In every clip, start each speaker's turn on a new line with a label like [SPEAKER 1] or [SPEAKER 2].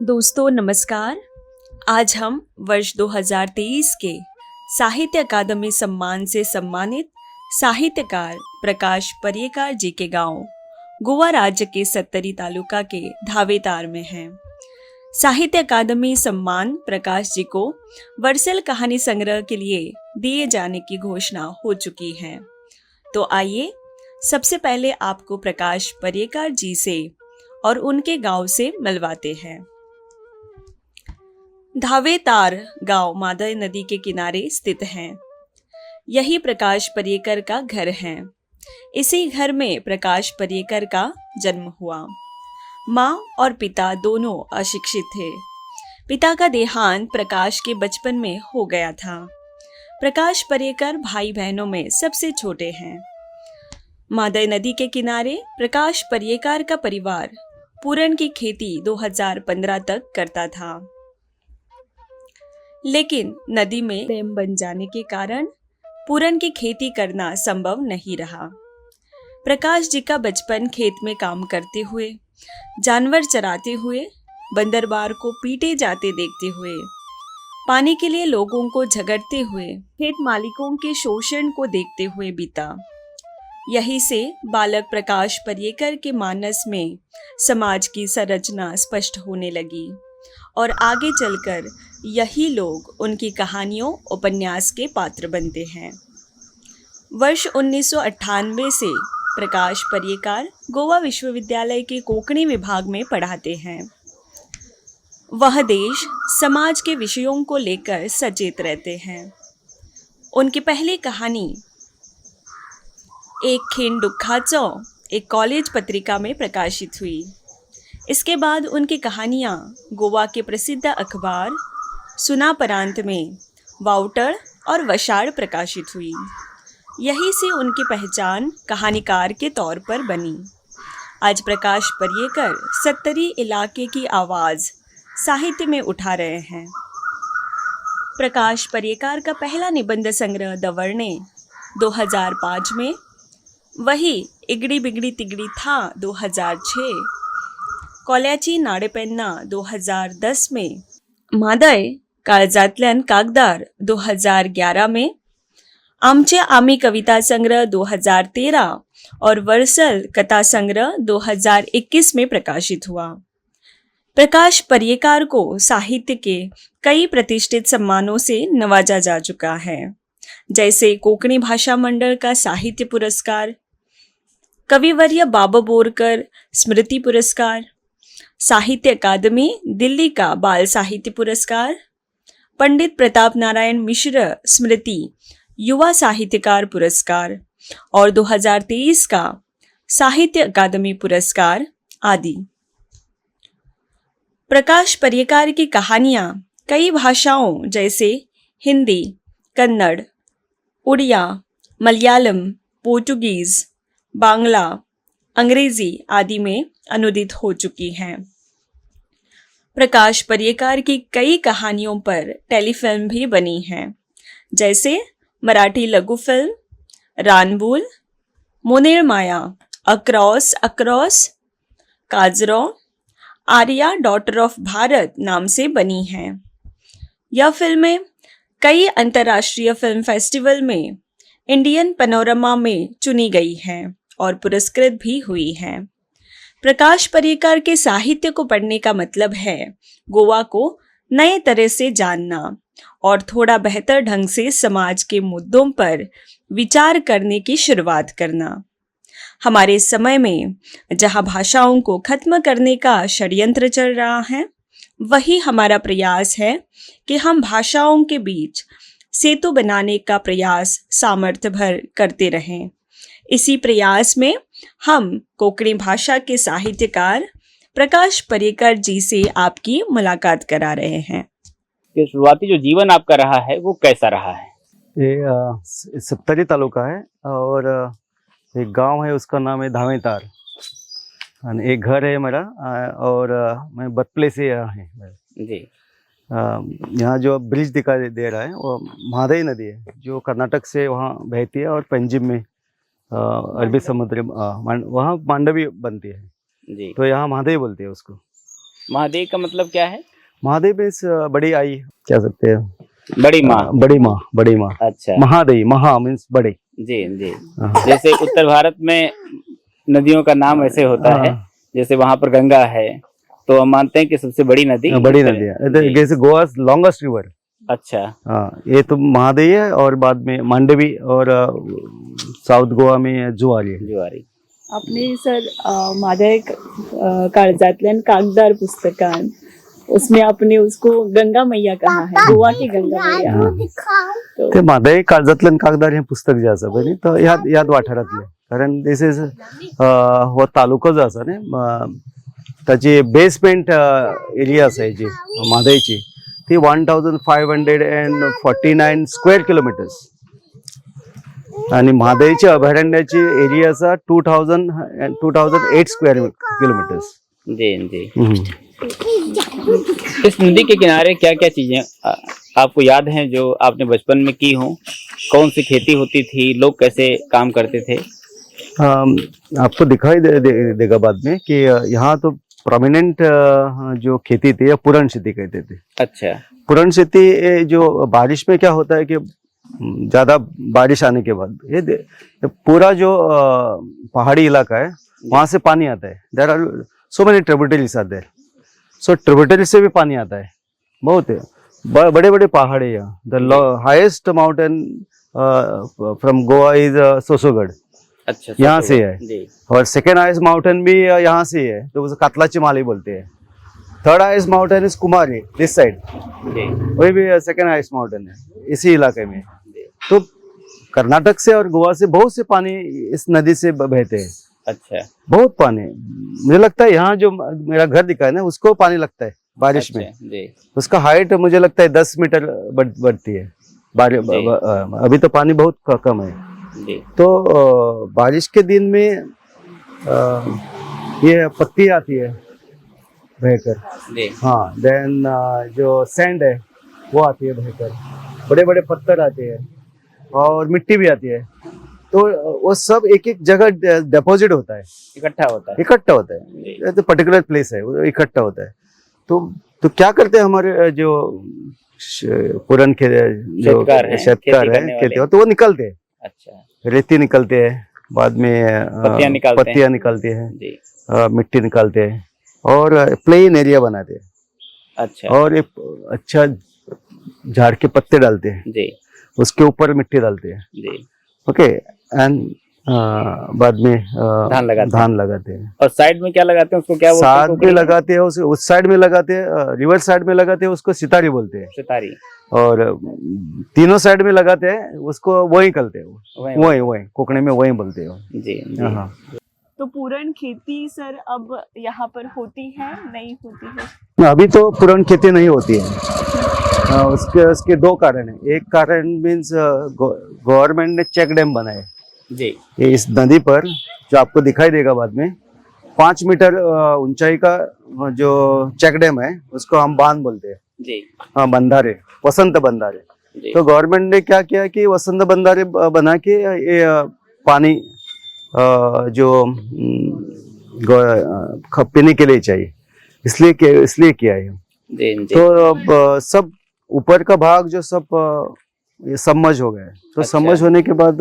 [SPEAKER 1] दोस्तों नमस्कार। आज हम वर्ष 2023 के साहित्य अकादमी सम्मान से सम्मानित साहित्यकार प्रकाश पर्येकार जी के गांव गोवा राज्य के सत्तरी तालुका के धावेतार में हैं। साहित्य अकादमी सम्मान प्रकाश जी को वर्सल कहानी संग्रह के लिए दिए जाने की घोषणा हो चुकी है। तो आइए सबसे पहले आपको प्रकाश पर्येकार जी से और उनके गांव से मिलवाते हैं। धावेतार गांव मादय नदी के किनारे स्थित है। यही प्रकाश पर्येकर का घर है। इसी घर में प्रकाश पर्येकर का जन्म हुआ। माँ और पिता दोनों अशिक्षित थे। पिता का देहांत प्रकाश के बचपन में हो गया था। प्रकाश पर्येकर भाई बहनों में सबसे छोटे हैं। मादय नदी के किनारे प्रकाश पर्येकार का परिवार पूरन की खेती 2015 तक करता था, लेकिन नदी में डैम बन जाने के कारण पूरन की खेती करना संभव नहीं रहा। प्रकाश जी का बचपन खेत में काम करते हुए, जानवर चराते हुए, बंदरबार को पीटे जाते देखते हुए, पानी के लिए लोगों को झगड़ते हुए, खेत मालिकों के शोषण को देखते हुए बीता। यही से बालक प्रकाश पर्येकर के मानस में समाज की संरचना स्पष्ट होने लगी और आगे चलकर यही लोग उनकी कहानियों उपन्यास के पात्र बनते हैं। वर्ष 1998 से प्रकाश पर्येकार गोवा विश्वविद्यालय के कोंकणी विभाग में पढ़ाते हैं। वह देश समाज के विषयों को लेकर सचेत रहते हैं। उनकी पहली कहानी एक खिंड दुखाचो एक कॉलेज पत्रिका में प्रकाशित हुई। इसके बाद उनकी कहानियाँ गोवा के प्रसिद्ध अखबार सुना परांत में वाउटर और वशाड़ प्रकाशित हुई। यही से उनकी पहचान कहानीकार के तौर पर बनी। आज प्रकाश पर्येकर सत्तरी इलाके की आवाज़ साहित्य में उठा रहे हैं। प्रकाश पर्येकार का पहला निबंध संग्रह द वर्णे 2005 में, वही इगड़ी बिगड़ी तिगड़ी था 2006, कोल्याची नाडेपेन्ना 2010 में, मादय काळजातल्यान कागदार 2011 में, आमचे आमी कविता संग्रह 2013 और वर्सल कथा संग्रह 2021 में प्रकाशित हुआ। प्रकाश पर्येकार को साहित्य के कई प्रतिष्ठित सम्मानों से नवाजा जा चुका है, जैसे कोंकणी भाषा मंडल का साहित्य पुरस्कार, कविवर्य बाबा बोरकर स्मृति पुरस्कार, साहित्य अकादमी दिल्ली का बाल साहित्य पुरस्कार, पंडित प्रताप नारायण मिश्र स्मृति युवा साहित्यकार पुरस्कार और 2023 का साहित्य अकादमी पुरस्कार आदि। प्रकाश पर्येकार की कहानियाँ कई भाषाओं जैसे हिंदी, कन्नड़, उड़िया, मलयालम, पोर्तुगीज, बांग्ला, अंग्रेजी आदि में अनुदित हो चुकी हैं। प्रकाश पर्येकार की कई कहानियों पर टेलीफिल्म भी बनी है, जैसे मराठी लघु film Ranbul, Moner Maya, across across, Kajro, Arya daughter of Bharat नाम से बनी हैं। यह फिल्में कई अंतर्राष्ट्रीय फिल्म फेस्टिवल में इंडियन पैनोरमा में चुनी गई हैं और पुरस्कृत भी हुई हैं। प्रकाश पर्येकार के साहित्य को पढ़ने का मतलब है गोवा को नए तरह से जानना और थोड़ा बेहतर ढंग से समाज के मुद्दों पर विचार करने की शुरुआत करना। हमारे समय में जहां भाषाओं को खत्म करने का षड्यंत्र चल रहा है, वही हमारा प्रयास है कि हम भाषाओं के बीच सेतु बनाने का प्रयास सामर्थ्य भर करते रहें। इसी प्रयास में हम कोंकणी भाषा के साहित्यकार प्रकाश पर्येकार जी से आपकी मुलाकात करा रहे हैं।
[SPEAKER 2] कि शुरुआती जो जीवन आपका रहा है वो कैसा रहा है?
[SPEAKER 3] ये सत्तरी तालुका है और एक गांव है, उसका नाम है धावेतार। एक घर है मेरा और मैं बर्थ प्लेस से यहाँ है
[SPEAKER 2] जी।
[SPEAKER 3] यहाँ जो ब्रिज दिखाई दे रहा है वो महादई नदी है, जो कर्नाटक से वहाँ बहती है और पंजाब में अरबी समुद्र वहाँ मांडवी बनती है
[SPEAKER 2] जी।
[SPEAKER 3] तो यहाँ महादई बोलते हैं उसको।
[SPEAKER 2] महादेव का मतलब क्या है?
[SPEAKER 3] महादेव इस बड़ी आई कह सकते हैं,
[SPEAKER 2] बड़ी माँ।
[SPEAKER 3] बड़ी माँ।
[SPEAKER 2] अच्छा।
[SPEAKER 3] महादेवी, महा मीन्स बड़े।
[SPEAKER 2] जी जी।
[SPEAKER 3] हाँ।
[SPEAKER 2] जैसे उत्तर भारत में नदियों का नाम ऐसे होता है, जैसे वहां पर गंगा है तो हम मानते हैं कि सबसे बड़ी नदी
[SPEAKER 3] बड़ी नदी है,
[SPEAKER 2] जी।
[SPEAKER 3] जैसे गोवा लॉन्गेस्ट रिवर।
[SPEAKER 2] अच्छा।
[SPEAKER 3] हाँ, ये तो महादेवी है और बाद में मांडवी और साउथ गोवा में जुआरी है।
[SPEAKER 2] जुआरी।
[SPEAKER 1] आपने सर माझ्या एक काळजातल्यान कागदार पुस्तकान उसमें आपने उसको गंगा मैया कहा है, गोवा की गंगा मैया।
[SPEAKER 3] ते महादेवी काळजातल्यान कागदार हे पुस्तक जे आसा पळय तो ह्या वाठारांतले, कारण दिस इज हो तालुको जो आसा न्ही ताची बेसमेंट एरिया आसा हेची म्हादयची ती 1549 स्क्वेअर किलोमीटर्स आणि म्हादयची अभयारण्याची एरिया आसा 2008 स्क्वेअर किलोमीटर्स।
[SPEAKER 2] जी जी। इस नदी के किनारे क्या क्या चीजें आपको याद हैं जो आपने बचपन में की हो? कौन सी खेती होती थी, लोग कैसे काम करते थे?
[SPEAKER 3] आपको दिखाई देगा बाद में कि यहाँ तो प्रोमिनेंट जो खेती थी या पुरण खेती कहते थे।
[SPEAKER 2] अच्छा।
[SPEAKER 3] पुरण खेती जो बारिश में क्या होता है कि ज्यादा बारिश आने के बाद ये पूरा जो पहाड़ी इलाका है वहां से पानी आता है। There are so many tributaries are there, so tributary से भी पानी आता है बहुत है। बड़े बड़े पहाड़ है यहाँ। The highest mountain from Goa is Sosogad.
[SPEAKER 2] अच्छा,
[SPEAKER 3] यहाँ से है
[SPEAKER 2] जी। और
[SPEAKER 3] सेकेंड हाईएस्ट माउंटेन भी यहाँ से है, तो उसे कातलाची माली बोलते हैं। Third highest mountain is Kumari this side, वही भी सेकेंड हाईएस्ट माउंटेन है इसी इलाके में। तो कर्नाटक से और गोवा से बहुत से पानी इस नदी से बहते हैं।
[SPEAKER 2] अच्छा।
[SPEAKER 3] बहुत पानी, मुझे लगता है यहाँ जो मेरा घर दिखा है ना उसको पानी लगता है बारिश में।
[SPEAKER 2] जी।
[SPEAKER 3] उसका हाइट मुझे लगता है 10 मीटर बढ़ती है अभी तो पानी बहुत कम है
[SPEAKER 2] जी।
[SPEAKER 3] तो बारिश के दिन में ये पत्ती आती है बहकर।
[SPEAKER 2] जी।
[SPEAKER 3] हाँ, देन जो सैंड है वो आती है बहकर, बड़े बड़े पत्थर आते हैं और मिट्टी भी आती है, तो वो सब एक एक जगह डिपॉजिट होता है, इकट्ठा होता है। तो पर्टिकुलर प्लेस है वो इकट्ठा होता है। तो क्या करते हैं हमारे जो पुरन के जो शेतकार है खेती तो वो निकलते हैं। अच्छा। रेती निकलते हैं, बाद में पत्तियां निकलते हैं, मिट्टी निकालते हैं और प्लेन एरिया बनाते हैं। अच्छा। और एक अच्छा झाड़ के पत्ते डालते हैं जी, उसके ऊपर मिट्टी डालते हैं जी। ओके, एंड बाद में धान लगाते हैं। और साइड में क्या लगाते हैं उसको, क्या बोलते हैं? साइड में लगाते हैं उस साइड में लगाते हैं, रिवर साइड में लगाते हैं उसको सितारी बोलते हैं। सितारी। और तीनों साइड में लगाते हैं उसको वही करते हैं, वही कोकणी में वही बोलते हैं जी। हाँ।
[SPEAKER 1] तो पुरण खेती सर अब यहाँ पर होती है, नहीं होती है?
[SPEAKER 3] अभी तो पुरण खेती नहीं होती है। उसके दो कारण है। एक कारण मीन्स गवर्नमेंट ने चेक डैम बनाए जी। इस नदी पर जो आपको दिखाई देगा बाद में 5 मीटर ऊंचाई का जो चेक डैम है उसको हम बांध बोलते हैं जी। हाँ, बंधारे, वसंत बंधारे। तो गवर्नमेंट ने क्या किया कि वसंत बंधारे बना के ये पानी जो पीने के लिए चाहिए, इसलिए किया है। तो अब सब ऊपर का भाग जो सब ये सबमर्ज हो गया है, तो अच्छा। सबमर्ज होने के बाद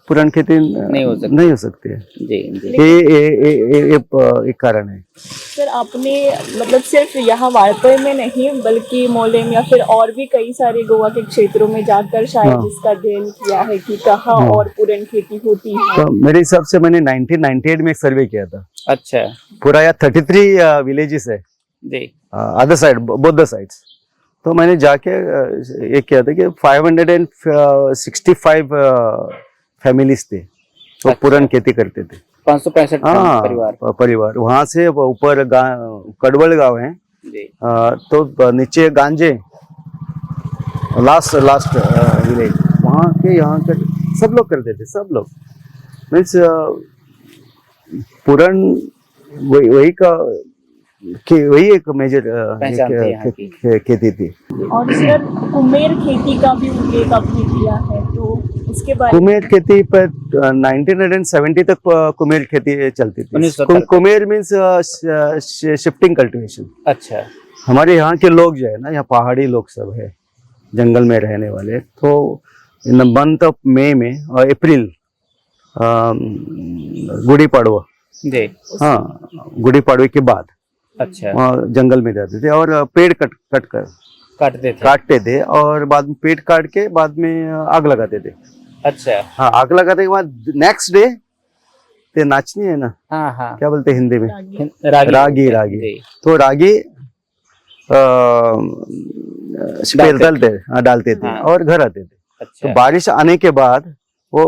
[SPEAKER 3] पुरान खेती नहीं हो सकती है जी, जी। ये एक कारण है।
[SPEAKER 1] सर आपने मतलब सिर्फ यहाँ वाड़पय में नहीं बल्कि मोलेम या फिर और भी कई सारे गोवा के क्षेत्रों में जाकर शायद इसका अध्ययन किया है कि कहाँ और पुरान खेती होती है।
[SPEAKER 3] तो मेरे हिसाब से मैंने 1998 में एक सर्वे किया था। अच्छा। पूरा यहाँ 33 विलेजेस है जी, other side, both the sides. तो मैंने जाके ये किया था कि 565 फैमिलीज थे तो अच्छा। पुरान खेती करते थे 565 परिवार। वहां से ऊपर कडवल गांव है जी। तो नीचे गांजे लास्ट विलेज, वहाँ के यहाँ के सब लोग करते थे, सब लोग मीन्स पुरान वही का कि वही एक मेजर खेती थी।
[SPEAKER 1] और सर कुमेर खेती का भी उल्लेख आपने किया है, तो इसके बारे में
[SPEAKER 3] कुमेर खेती पर 1970 तक कुमेर खेती चलती थी।
[SPEAKER 2] 1970
[SPEAKER 3] कुमेर मीन्स शिफ्टिंग कल्टीवेशन।
[SPEAKER 2] अच्छा
[SPEAKER 3] हमारे यहाँ के लोग जो है ना, यहाँ पहाड़ी लोग सब है, जंगल में रहने वाले, तो इन द मंथ ऑफ मई में और अप्रैल, गुड़ी पड़वा,
[SPEAKER 2] जी।
[SPEAKER 3] हाँ, गुड़ी पड़वे के बाद
[SPEAKER 2] अच्छा
[SPEAKER 3] वहाँ जंगल में जाते थे और पेड़ कट कर काटते थे, और बाद में पेड़ काट के बाद में आग लगाते थे।
[SPEAKER 2] अच्छा
[SPEAKER 3] हाँ, आग लगाने के बाद नेक्स्ट डे ते नाचनी है ना,
[SPEAKER 2] हाँ हाँ
[SPEAKER 3] क्या बोलते हैं हिंदी में,
[SPEAKER 2] रागी
[SPEAKER 3] रागी।
[SPEAKER 2] जी।
[SPEAKER 3] तो रागी डालते थे
[SPEAKER 2] हाँ।
[SPEAKER 3] और घर आते थे।
[SPEAKER 2] अच्छा
[SPEAKER 3] तो बारिश आने के बाद वो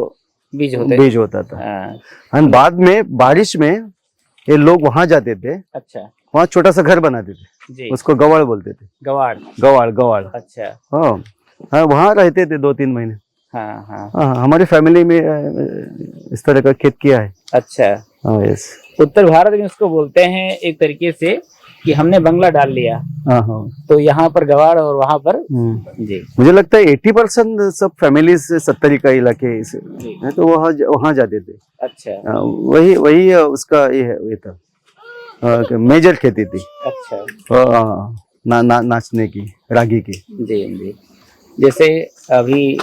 [SPEAKER 2] बीज
[SPEAKER 3] होता था।
[SPEAKER 2] हाँ
[SPEAKER 3] और बाद में बारिश में ये लोग वहां जाते थे,
[SPEAKER 2] अच्छा
[SPEAKER 3] वहाँ छोटा सा घर बनाते थे,
[SPEAKER 2] जी।
[SPEAKER 3] उसको गवाड़ बोलते थे।
[SPEAKER 2] गवाड़
[SPEAKER 3] गवाड़।
[SPEAKER 2] अच्छा
[SPEAKER 3] हाँ हाँ, वहाँ रहते थे 2-3 महीने।
[SPEAKER 2] हाँ हाँ
[SPEAKER 3] हाँ, हमारी फैमिली में इस तरह का खेत किया है।
[SPEAKER 2] अच्छा।
[SPEAKER 3] हाँ, यस।
[SPEAKER 2] उत्तर भारत में इसको बोलते हैं एक तरीके से कि हमने बंगला डाल लिया,
[SPEAKER 3] हाँ हाँ।
[SPEAKER 2] तो यहाँ पर गवाड़ और वहाँ पर जी।
[SPEAKER 3] मुझे लगता है 80% सब फैमिली से 70 का इलाके से
[SPEAKER 2] जी।
[SPEAKER 3] है, तो वहाँ जाते थे।
[SPEAKER 2] अच्छा
[SPEAKER 3] वही उसका ये था, मेजर खेती थी।
[SPEAKER 2] अच्छा
[SPEAKER 3] नाचने की, रागी की।
[SPEAKER 2] जी जी। जैसे अभी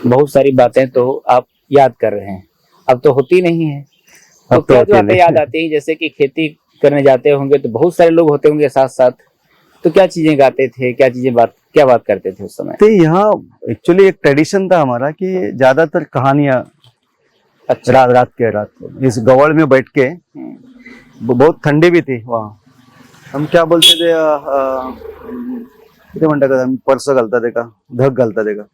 [SPEAKER 2] बहुत सारी बातें तो आप याद कर रहे हैं, अब तो होती नहीं है, तो
[SPEAKER 3] अब तो
[SPEAKER 2] क्या
[SPEAKER 3] होती
[SPEAKER 2] जो बातें
[SPEAKER 3] नहीं।
[SPEAKER 2] याद आती हैं? जैसे कि खेती करने जाते होंगे तो बहुत सारे लोग होते होंगे साथ साथ, तो क्या चीजें गाते थे, क्या बात करते थे उस समय?
[SPEAKER 3] तो यहाँ एक्चुअली एक ट्रेडिशन था हमारा कि ज्यादातर कहानियां
[SPEAKER 2] अच्छा
[SPEAKER 3] रात को इस गवाड़ में बैठ के, बहुत ठंडी भी थी वहाँ, हम क्या बोलते थे, किती म्हणता का, पर्स घालता थे का, धग घालता थे का,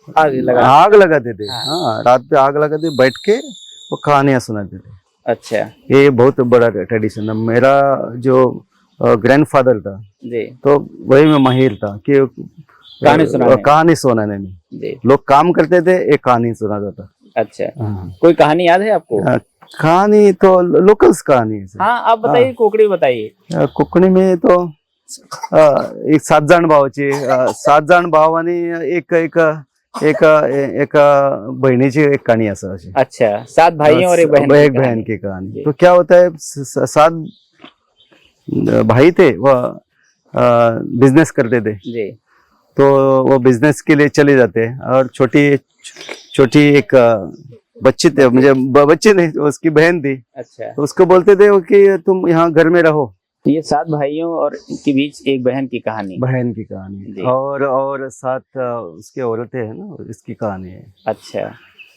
[SPEAKER 3] आग लगाते थे। हाँ, रात पे आग लगाते, बैठ के वो कहानियां सुनाते थे।
[SPEAKER 2] अच्छा
[SPEAKER 3] ये बहुत बड़ा ट्रेडिशन है। मेरा जो ग्रैंडफादर था
[SPEAKER 2] जी,
[SPEAKER 3] तो वही में माहिर था कि कहानी सुनाने में।
[SPEAKER 2] जी।
[SPEAKER 3] लोग काम करते थे, एक कहानी सुनाता था।
[SPEAKER 2] अच्छा कोई कहानी याद है आपको?
[SPEAKER 3] कहानी तो लोकल्स कहानी है।
[SPEAKER 2] हाँ आप बताइए, कोकड़ी बताइए।
[SPEAKER 3] कोकणी में तो एक 7 जण भावाची, 7 जण भाव आणि एक बहिणीची एक कहानी असं अशी।
[SPEAKER 2] अच्छा 7 भाइयों और एक बहन
[SPEAKER 3] की कहानी। तो क्या होता है, 7 भाई थे, वह बिजनेस करते थे
[SPEAKER 2] जी।
[SPEAKER 3] तो वो बिजनेस के लिए चले जाते हैं, और छोटी एक बच्ची थे, मुझे बच्ची नहीं, उसकी बहन थी।
[SPEAKER 2] अच्छा
[SPEAKER 3] तो उसको बोलते थे कि तुम यहाँ घर में रहो।
[SPEAKER 2] ये 7 भाइयों और के बीच एक बहन की कहानी,
[SPEAKER 3] और 7 उसके औरतें हैं ना, इसकी कहानी है।
[SPEAKER 2] अच्छा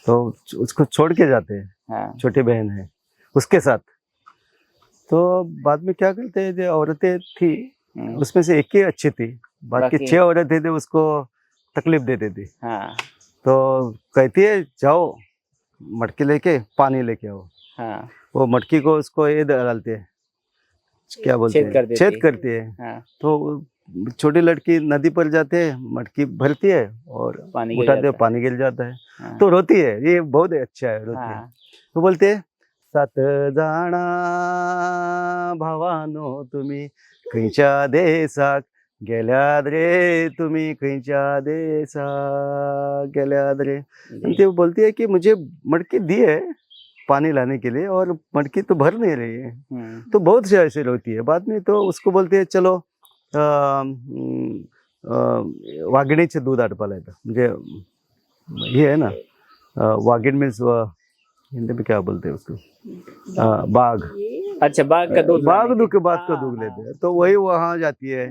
[SPEAKER 3] तो उसको छोड़ के जाते हैं।
[SPEAKER 2] हाँ।
[SPEAKER 3] छोटी बहन है उसके साथ। तो बाद में क्या करते हैं, जो औरतें थी उसमें से एक ही अच्छी थी, बाकी 6 औरतें थे उसको तकलीफ देती थी।
[SPEAKER 2] हाँ।
[SPEAKER 3] तो कहती है जाओ मटकी लेके पानी लेके आओ।
[SPEAKER 2] हाँ।
[SPEAKER 3] वो मटकी को उसको ये डालते हैं, क्या बोलते हैं, छेद करती है। हाँ। तो छोटी लड़की नदी पर जाते हैं, मटकी भरती है और उठाते, पानी गिर जाता है। हाँ। तो रोती है, ये बहुत अच्छा है, रोती है। तो बोलते हैं 7 जाणा भावानो तुम्ही खंयच्या देशाक गेल्यात रे, तुम्ही खंयच्या देशाक गेल्यात रे। ते बोलती है कि मुझे मटकी दी है पानी लाने के लिए और मटकी तो भर नहीं रही है। तो बहुत से ऐसे रोती है। बाद में तो उसको बोलते हैं चलो वाघिणीचे दूध आटपायला येतं, म्हणजे ये है ना, वाघिण मीन्स हिंदी में क्या बोलते हैं उसको, बाघ। अच्छा बाघ का दूध लेते हैं। तो वही वहाँ जाती है,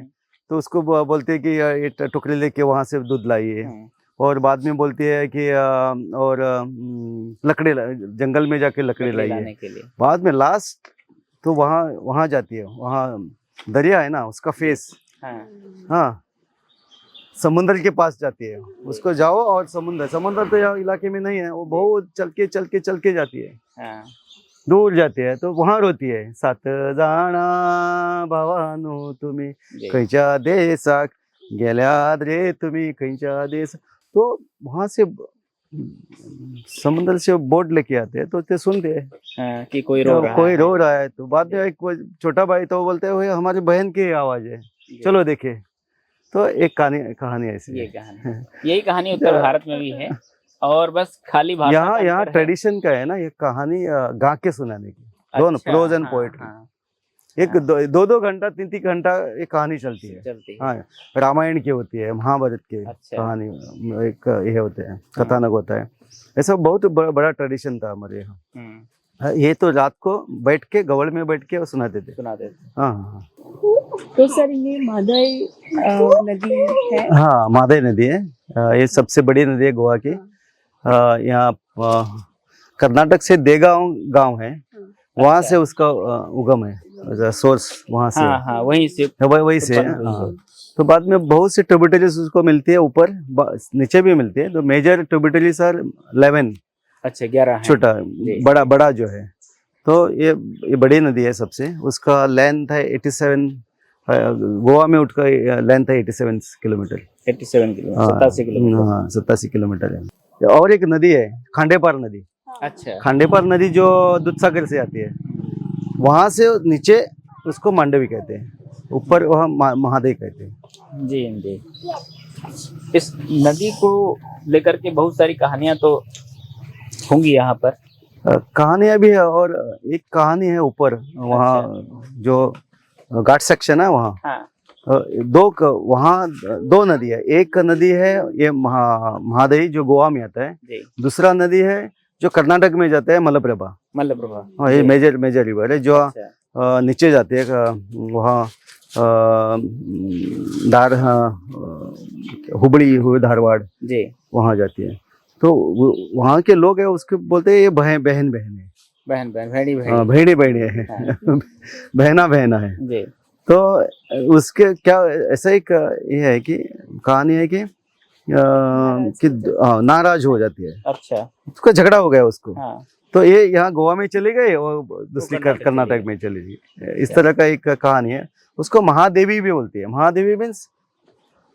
[SPEAKER 3] तो उसको बोलते हैं कि ये टुकड़े लेके वहाँ से दूध लाइए। और बाद में बोलती है कि और लकड़ी, जंगल में जाके लकड़ी लाइए। बाद में लास्ट तो वहाँ जाती है, वहाँ दरिया है ना, उसका फेस, हाँ, समुद्र के पास जाती है। उसको जाओ और समुद्र तो यहाँ इलाके में नहीं है, वो बहुत चल के जाती है, दूर जाती है। तो वहाँ रोती है 7 जाणा भावानो तुम्ही खंयच्या देशाक गेल्यात रे, तुम्ही खंयच्या देश। तो वहां से समुद्र से बोट लेके आते हैं, तो ते सुनते हैं कि कोई रो रहा है। तो बाद में एक छोटा भाई तो बोलते हैं हमारी बहन की आवाज है, चलो देखे। तो एक कहानी ऐसी,
[SPEAKER 2] यही कहानी उत्तर भारत में भी है और बस खाली भाषा
[SPEAKER 3] यहाँ
[SPEAKER 2] का
[SPEAKER 3] यहाँ
[SPEAKER 2] अंतर है।
[SPEAKER 3] ट्रेडिशन का है ना, ये कहानी गा के सुनाने की, दोनों
[SPEAKER 2] अच्छा,
[SPEAKER 3] प्रोज एंड
[SPEAKER 2] हाँ,
[SPEAKER 3] पोएट्री।
[SPEAKER 2] हाँ,
[SPEAKER 3] एक दो घंटा 3 घंटा एक कहानी चलती है।
[SPEAKER 2] चलती है।
[SPEAKER 3] हाँ, रामायण की होती है, महाभारत की
[SPEAKER 2] अच्छा।
[SPEAKER 3] कहानी, एक ये होते हैं, कथानक होता है। ऐसा बहुत बड़ा ट्रेडिशन था हमारे यहाँ।
[SPEAKER 2] हम्म,
[SPEAKER 3] ये तो रात को बैठ के गवड़ में बैठ के वो सुनाते थे।
[SPEAKER 2] सुना देते।
[SPEAKER 3] हाँ हाँ
[SPEAKER 1] तो सर ये मादई नदी है।
[SPEAKER 3] हाँ, मादई नदी है। ये सबसे बड़ी नदी है गोवा की। यहाँ कर्नाटक से देगांव गांव है, वहाँ से उसका उगम है, सोर्स वहाँ से
[SPEAKER 2] हाँ हाँ, वहीं से
[SPEAKER 3] वही से है।
[SPEAKER 2] उत्पन्न हुई
[SPEAKER 3] हाँ, तो बाद में बहुत से ट्रिब्यूटरीज उसको मिलती है, ऊपर नीचे भी मिलती है। तो मेजर ट्रिब्यूटरीज आर 11,
[SPEAKER 2] अच्छा 11 है।
[SPEAKER 3] छोटा बड़ा जो है। तो ये बड़ी नदी है सबसे। उसका लेंथ है 87, गोवा में उसका लेंथ है 87 किलोमीटर।
[SPEAKER 2] 87 kilometre, 87 kilometre.
[SPEAKER 3] हाँ, 87 किलोमीटर है। और एक नदी है खांडेपार नदी।
[SPEAKER 2] अच्छा,
[SPEAKER 3] खांडेपार नदी जो दूधसागर से आती है, वहां से नीचे उसको मांडवी कहते हैं, ऊपर वहाँ महादेव कहते हैं।
[SPEAKER 2] जी जी। इस नदी को लेकर के बहुत सारी कहानियां तो होंगी यहाँ पर।
[SPEAKER 3] कहानियां भी है, और एक कहानी है ऊपर वहाँ जो घाट सेक्शन है वहाँ।
[SPEAKER 2] हाँ,
[SPEAKER 3] वहाँ दो नदी है। एक नदी है ये महादेवी जो गोवा में आता है।
[SPEAKER 2] जी।
[SPEAKER 3] दूसरा नदी है जो कर्नाटक में जाता है, मलप्रभा।
[SPEAKER 2] मलप्रभा।
[SPEAKER 3] हाँ, ये मेजर रिवर है जो
[SPEAKER 2] अच्छा।
[SPEAKER 3] नीचे जाती है वहाँ हुबली धारवाड़
[SPEAKER 2] जी।
[SPEAKER 3] वहाँ जाती है। तो वहाँ के लोग है उसके बोलते हैं ये बहन है,
[SPEAKER 2] बहन भेड़ी
[SPEAKER 3] भेड़ी है, बहना है।
[SPEAKER 2] जी।
[SPEAKER 3] तो उसके क्या ऐसा एक ये है कि कहानी है कि नाराज हो जाती है।
[SPEAKER 2] अच्छा।
[SPEAKER 3] उसका झगड़ा हो गया उसको।
[SPEAKER 2] हाँ।
[SPEAKER 3] तो ये यहाँ गोवा में चली गई और दूसरी कर्नाटक में चली गई। इस तरह का एक कहानी है। उसको महादेवी भी बोलती है। महादेवी मीन्स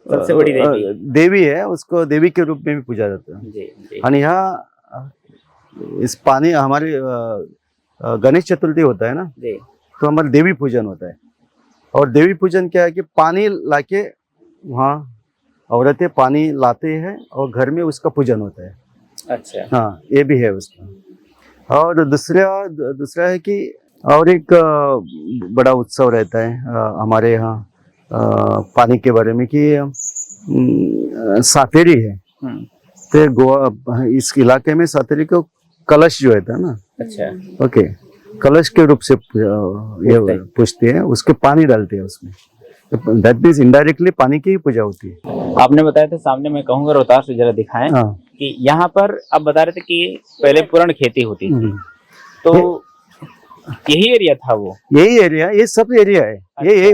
[SPEAKER 2] सबसे बड़ी
[SPEAKER 3] देवी है, उसको देवी के रूप में भी पूजा जाता है।
[SPEAKER 2] जी जी।
[SPEAKER 3] और यहाँ इस पानी हमारे गणेश चतुर्थी होता है ना,
[SPEAKER 2] जी।
[SPEAKER 3] तो हमारा देवी पूजन होता है। और देवी पूजन क्या है कि पानी लाके वहाँ औरतें पानी लाते हैं और घर में उसका पूजन होता है।
[SPEAKER 2] अच्छा।
[SPEAKER 3] हाँ, ये भी है उसका। और दूसरा है कि और एक बड़ा उत्सव रहता है हमारे यहाँ पानी के बारे में कि सातेरी है। तो गोवा इस इलाके में सातेरी को कलश जो रहता है ना,
[SPEAKER 2] अच्छा,
[SPEAKER 3] ओके, कलश के रूप से ये पूछते हैं, उसके पानी डालते हैं उसमें। दैट मीन्स इनडायरेक्टली पानी की ही पूजा होती है।
[SPEAKER 2] आपने बताया था सामने, मैं कहूँगा रोहतास से जरा दिखाएं।
[SPEAKER 3] हाँ।
[SPEAKER 2] कि यहाँ पर आप बता रहे थे कि पहले पूर्ण खेती होती थी, तो यही एरिया था वो?
[SPEAKER 3] यही एरिया, ये सब एरिया है।
[SPEAKER 2] अच्छा।
[SPEAKER 3] ये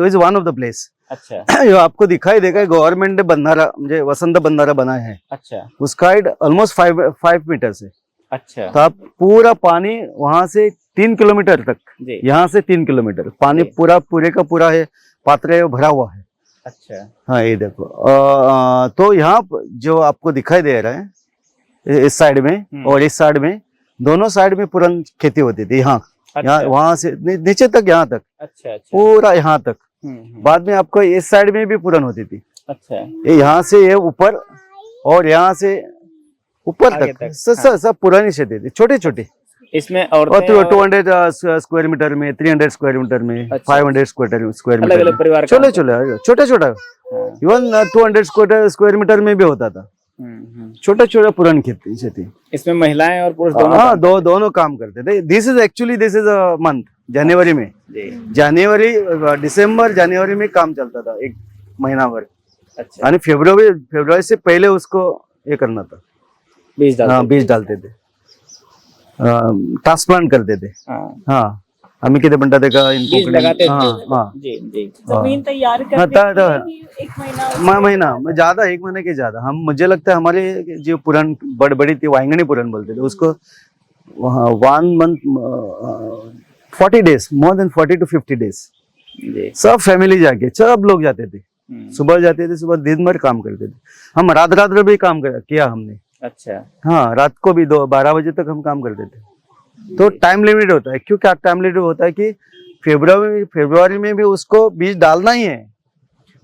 [SPEAKER 3] is one of the place.
[SPEAKER 2] अच्छा।
[SPEAKER 3] जो आपको दिखाई देगा गवर्नमेंट ने बंधारा, मुझे वसंत बंधारा बनाया है।
[SPEAKER 2] अच्छा।
[SPEAKER 3] उसका हाइट ऑलमोस्ट 5 मीटर से।
[SPEAKER 2] अच्छा।
[SPEAKER 3] तो आप पूरा पानी वहां से 3 किलोमीटर तक,
[SPEAKER 2] जी।
[SPEAKER 3] यहाँ से 3 किलोमीटर पानी पूरे का पूरा है, पात्र भरा हुआ है।
[SPEAKER 2] अच्छा।
[SPEAKER 3] हाँ, ये देखो। तो यहाँ जो आपको दिखाई दे रहा है इस साइड में और इस साइड में, दोनों साइड में पुरानी खेती होती थी। यहाँ यहाँ वहां से नीचे तक, यहाँ तक। अच्छा। पूरा यहाँ तक। बाद में आपको इस साइड में भी पुरान होती थी। अच्छा। ये यहाँ से ये ऊपर और यहाँ से ऊपर तक सब पुरानी खेती थी, छोटे छोटे।
[SPEAKER 2] इसमें
[SPEAKER 3] और 200 स्क्वायर मीटर में, 300 स्क्वायर मीटर में, 500 स्क्वायर मीटर,
[SPEAKER 2] अलग परिवार,
[SPEAKER 3] छोटा छोटा। इवन 200 स्क्वायर मीटर में भी होता था। छोटा पुरानी खेती।
[SPEAKER 2] इसमें महिलाएं और पुरुष दोनों?
[SPEAKER 3] हाँ, दोनों काम करते थे। दिस इज अ मंथ, जनवरी में, दिसंबर जनवरी में काम चलता था, 1 महीना भर। अच्छा। यानी फरवरी से पहले उसको ये करना था, बीज डालते थे, ट्रांसप्लांट करते थे। हाँ, हमें कितने बंटा देखा इनको
[SPEAKER 2] लगाते थे।
[SPEAKER 3] हाँ,
[SPEAKER 1] जी। जमीन तैयार करने एक
[SPEAKER 3] महीना में ज्यादा, 1 महीने के ज्यादा। हम मुझे लगता है हमारे जो पुरान बड़ी थी, वांगनी पुरान बोलते थे उसको, 1 month 40 days, more than 40 to 50 days. सब फैमिली जाके सब लोग जाते थे, सुबह जाते थे, सुबह दिन भर काम करते थे। हम रात भी काम किया हमने। अच्छा। हाँ, रात को भी 12 बजे तक हम काम करते थे। तो टाइम लिमिट होता है। क्यों क्या टाइम लिमिट होता है कि फरवरी में भी उसको बीज डालना ही है।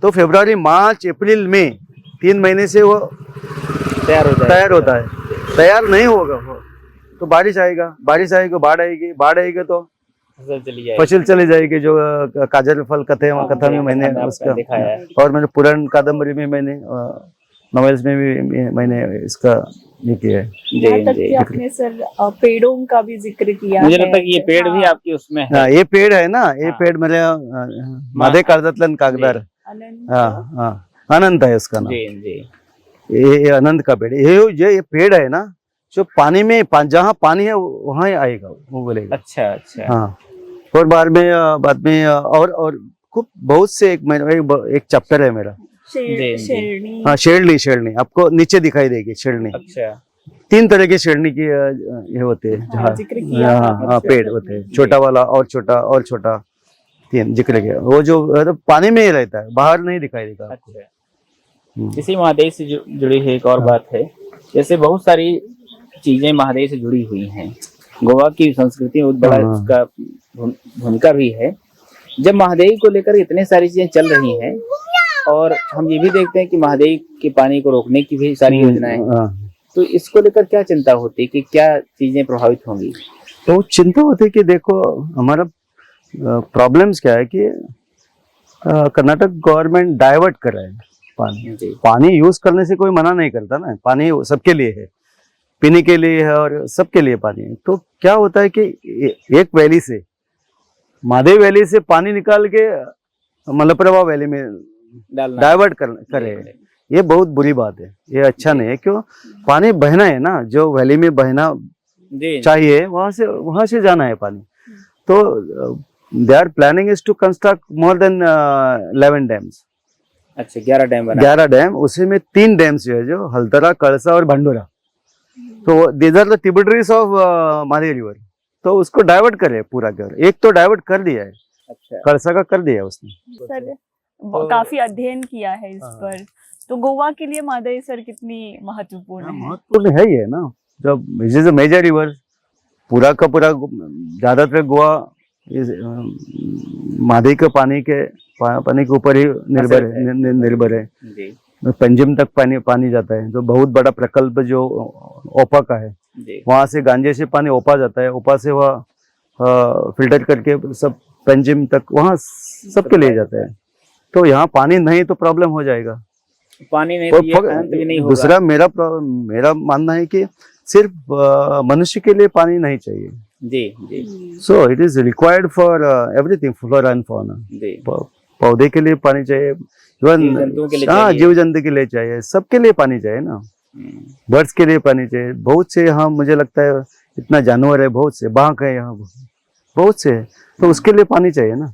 [SPEAKER 3] तो फरवरी, मार्च, अप्रैल, मई 3 महीने से वो तैयार होता है। तैयार नहीं होगा वो तो बारिश आएगा, बाढ़ आएगी, बाढ़ आएगी तो फसल चली जाएगी। जो काजल फल कथा में मैंने उसका
[SPEAKER 2] दिखाया है।
[SPEAKER 3] और मैंने पुराण कादम्बरी में मैंने नॉवेल्स में भी मैंने इसका ये किया है।
[SPEAKER 1] यहाँ तक कि आपने सर पेड़ों का भी जिक्र किया
[SPEAKER 2] मुझे
[SPEAKER 1] है।
[SPEAKER 2] लगता है कि ये पेड़ भी आपकी उसमें है।
[SPEAKER 3] हाँ, ये पेड़ है ना, ये पेड़ मेरे माधे कागदतलन कागदार।
[SPEAKER 1] अनंत
[SPEAKER 3] हाँ हाँ, अनंत है उसका नाम।
[SPEAKER 2] जी जी
[SPEAKER 3] ये अनंत का पेड़, ये पेड़ है ना, जो पानी में जहाँ पानी है वहाँ आएगा, वो बोलेगा।
[SPEAKER 2] अच्छा अच्छा।
[SPEAKER 3] हाँ, और बाद में और खूब बहुत से एक चैप्टर है मेरा।
[SPEAKER 1] शेरनी।
[SPEAKER 3] हाँ, शेरनी आपको नीचे दिखाई देगी। शेरनी
[SPEAKER 2] अच्छा
[SPEAKER 3] 3 तरह की शेरनी की ये होते हैं जहाँ
[SPEAKER 1] जिक्र किया
[SPEAKER 3] हाँ पेड़ होते हैं, छोटा वाला और छोटा 3 जिक्र किया। वो जो मतलब पानी में ही रहता है, बाहर नहीं दिखाई देगा।
[SPEAKER 2] अच्छा, इसी महादेव से जुड़ी है एक और बात है, जैसे बहुत सारी चीजें महादेव से जुड़ी हुई हैं। गोवा की संस्कृति में बहुत बड़ा उसका भूमिका भी है। जब महादेव को लेकर इतने सारी चीजें चल रही हैं और हम ये भी देखते हैं कि महादेव के पानी को रोकने की भी सारी योजनाएं हैं, तो इसको लेकर क्या चिंता होती है कि क्या चीजें प्रभावित होंगी?
[SPEAKER 3] तो चिंता होती है कि देखो हमारा प्रॉब्लम्स क्या है कि कर्नाटक गवर्नमेंट डाइवर्ट कर रहा है पानी यूज करने से कोई मना नहीं करता ना, पानी सबके लिए है, पीने के लिए है और सबके लिए पानी है। तो क्या होता है कि एक वैली से, महादेव वैली से पानी निकाल के मलप्रभा वैली में डाइवर्ट करे, ये बहुत बुरी बात है, ये अच्छा नहीं है। क्यों? पानी बहना है ना, जो वैली में बहना चाहिए वहां से जाना है पानी। तो they are planning is to construct more than 11 dams.
[SPEAKER 2] अच्छा, 11
[SPEAKER 3] डैम, उसी में 3 डैम्स जो है, जो हल्दरा, कलसा और भंडोरा। तो these are the tributaries of Mahadev river. तो उसको डाइवर्ट करे पूरा एक तो डाइवर्ट कर दिया है।
[SPEAKER 2] अच्छा,
[SPEAKER 3] कलसा का कर दिया उसने।
[SPEAKER 1] सर काफी अध्ययन किया है इस पर, तो गोवा के लिए महादेव कितनी महत्वपूर्ण है?
[SPEAKER 3] महत्वपूर्ण है ही है ना, जब इज अ मेजर रिवर, पूरा का पूरा ज्यादातर गोवा महादेव के पानी के ऊपर ही निर्भर है। पंजिम तक पानी जाता है, जो बहुत बड़ा प्रकल्प जो ओपा का है, वहां से गांजे से पानी ओपा जाता है, ओपा से वह फिल्टर करके सब पंजिम तक वहाँ सबके लिए जाता है। तो यहाँ पानी नहीं तो प्रॉब्लम हो जाएगा,
[SPEAKER 2] पानी नहीं तो ये अंत भी नहीं होगा।
[SPEAKER 3] दूसरा मेरा मानना है कि सिर्फ मनुष्य के लिए पानी नहीं चाहिए।
[SPEAKER 2] जी।
[SPEAKER 3] So it is required for everything, flora and fauna. पौधे के लिए पानी चाहिए, जीव जंतु के लिए चाहिए, सबके लिए पानी चाहिए ना। बर्ड्स के लिए पानी चाहिए। बहुत से यहाँ मुझे लगता है इतना जानवर है, बहुत से बाघ है यहाँ, बहुत से, तो उसके लिए पानी चाहिए ना।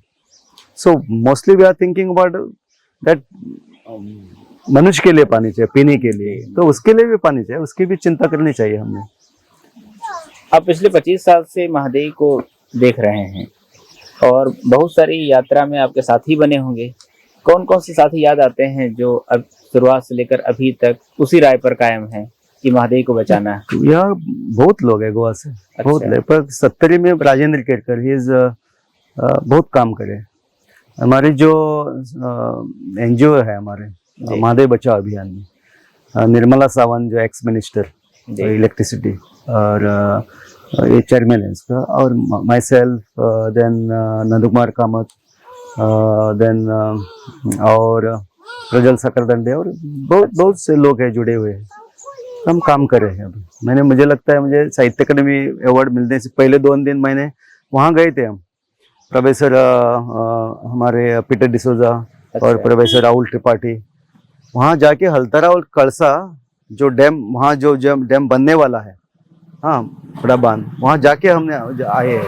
[SPEAKER 3] So mostly we are thinking about that, मनुष्य के लिए पानी चाहिए, पीने के लिए, तो उसके लिए भी पानी चाहिए, उसकी भी चिंता करनी चाहिए हमने।
[SPEAKER 2] आप पिछले 25 साल से महादेव को देख रहे हैं और बहुत सारी यात्रा में आपके साथी बने होंगे। कौन कौन से साथी याद आते हैं जो अब शुरुआत से लेकर अभी तक उसी राय पर कायम है कि महादेव को बचाना है?
[SPEAKER 3] यहाँ बहुत लोग है गोवा से। अच्छा। बहुत लगभग 70 में राजेंद्र केरकर, ही इज बहुत काम करे। हमारे जो एनजीओ है हमारे महादेव बचाओ अभियान में, निर्मला सावंत जो एक्स मिनिस्टर इलेक्ट्रिसिटी और ये चेयरमैन है इसका, और myself, then Nand Kumar Kamat, then और प्रज्वल सकरदंडे, और बहुत से लोग हैं जुड़े हुए हैं। हम काम कर रहे हैं अभी। मुझे लगता है मुझे साहित्य अकादमी अवार्ड मिलने से पहले 2 दिन मैंने वहाँ गए थे। हम प्रोफेसर हमारे पीटर डिसोजा और प्रोफेसर राहुल त्रिपाठी, वहाँ जाके हल्दरा और कलसा जो डैम, वहाँ जो डैम बनने वाला है, हाँ बड़ा बांध, वहाँ जाके हमने आए हैं,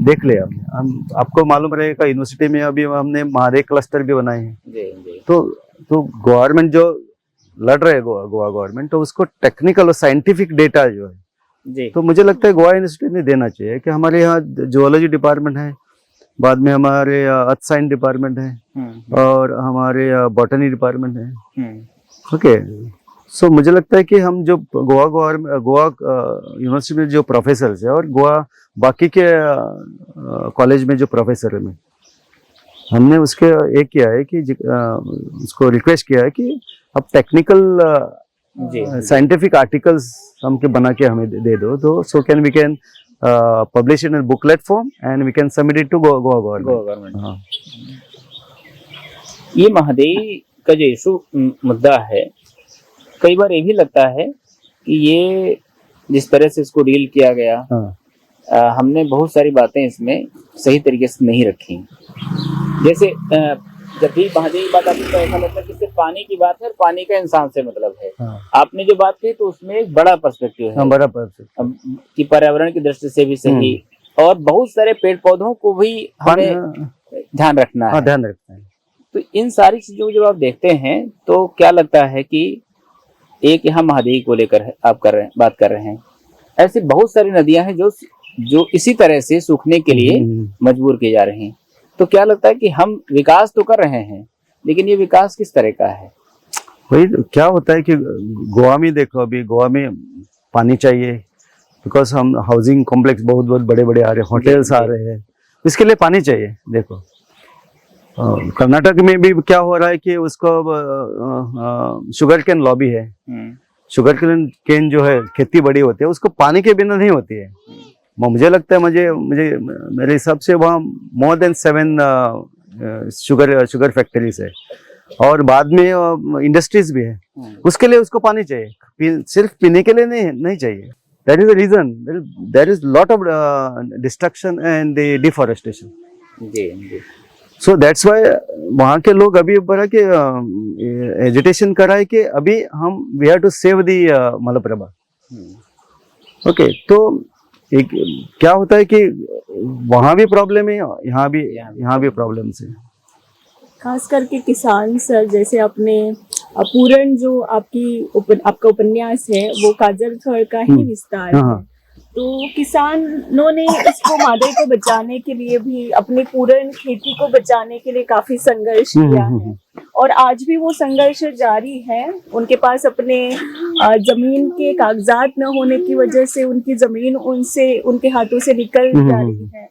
[SPEAKER 3] देख लिया। हम आपको मालूम रहेगा यूनिवर्सिटी में अभी हमने महादेव क्लस्टर भी बनाए हैं। तो गवर्नमेंट जो लड़ रहे हैं, गोवा गवर्नमेंट, तो उसको टेक्निकल और साइंटिफिक डेटा जो है, तो मुझे लगता है गोवा यूनिवर्सिटी ने देना चाहिए कि हमारे यहाँ जियोलॉजी डिपार्टमेंट है, बाद में हमारे अर्थ साइंस डिपार्टमेंट है और हमारे बॉटनी डिपार्टमेंट है। ओके, सो मुझे लगता है कि हम जो गोवा यूनिवर्सिटी में जो प्रोफेसर है और गोवा बाकी के कॉलेज में जो प्रोफेसर है, हमने उसके एक किया है कि उसको रिक्वेस्ट किया है कि अब टेक्निकल
[SPEAKER 2] जी
[SPEAKER 3] साइंटिफिक आर्टिकल्स हमके बना के हमें दे दो, तो so can we can publish in booklet form and we can submit it to Goa government. हाँ,
[SPEAKER 2] ये महादेई का जो इशू मुद्दा है, कई बार ये भी लगता है कि ये जिस तरह से इसको डील किया गया,
[SPEAKER 3] हाँ,
[SPEAKER 2] हमने बहुत सारी बातें इसमें सही तरीके से नहीं रखी। जैसे जब भी महादेई की बात आती है तो ऐसा लगता है कि सिर्फ पानी की बात है और पानी का इंसान से मतलब है।
[SPEAKER 3] हाँ,
[SPEAKER 2] आपने जो बात की तो उसमें एक बड़ा पर्सपेक्टिव है
[SPEAKER 3] हाँ, बराबर से।
[SPEAKER 2] कि पर्यावरण की दृष्टि से भी सही, और बहुत सारे पेड़ पौधों को भी हमें ध्यान रखना
[SPEAKER 3] हाँ,
[SPEAKER 2] है।
[SPEAKER 3] ध्यान रखते हैं।
[SPEAKER 2] तो इन सारी चीजों को जब आप देखते हैं तो क्या लगता है कि एक यहाँ महादेई को लेकर आप बात कर रहे हैं, ऐसी बहुत सारी नदियां हैं जो इसी तरह से सूखने के लिए मजबूर की जा रही हैं। तो क्या लगता है कि हम विकास तो कर रहे हैं, लेकिन ये विकास किस तरह का है?
[SPEAKER 3] वही क्या होता है कि गोवा में देखो, अभी गोवा में पानी चाहिए, बिकॉज हम हाउसिंग कॉम्प्लेक्स बहुत बहुत बड़े बड़े आ रहे हैं, होटल्स आ रहे हैं, इसके लिए पानी चाहिए। देखो कर्नाटक में भी क्या हो रहा है कि उसको शुगर केन लॉबी है, शुगर केन जो है खेती बड़ी होती है, उसको पानी के बिना नहीं होती है। मुझे लगता है मुझे मेरे हिसाब से वहाँ मोर देन 7 शुगर फैक्ट्रीज है, और बाद में इंडस्ट्रीज भी है। उसके लिए उसको पानी चाहिए, सिर्फ पीने के लिए नहीं चाहिए। That is the reason there is lot of destruction and deforestation.
[SPEAKER 2] जी
[SPEAKER 3] सो दैट्स वाई वहाँ के लोग अभी बड़ा के एजिटेशन कर रहा है कि अभी हम we have to save the Malaprabha. Okay, तो एक क्या होता है कि वहाँ भी प्रॉब्लम है, यहाँ भी प्रॉब्लम है,
[SPEAKER 1] खास करके किसान सर। जैसे अपने पूर्ण जो आपका उपन्यास है वो काजल थड़ का ही विस्तार है, तो किसानों ने इसको महादेई को बचाने के लिए भी, अपनी पूर्ण खेती को बचाने के लिए काफी संघर्ष किया है, और आज भी वो संघर्ष जारी है। उनके पास अपने जमीन के कागजात न होने की वजह से उनकी जमीन उनके हाथों से निकल जा रही है।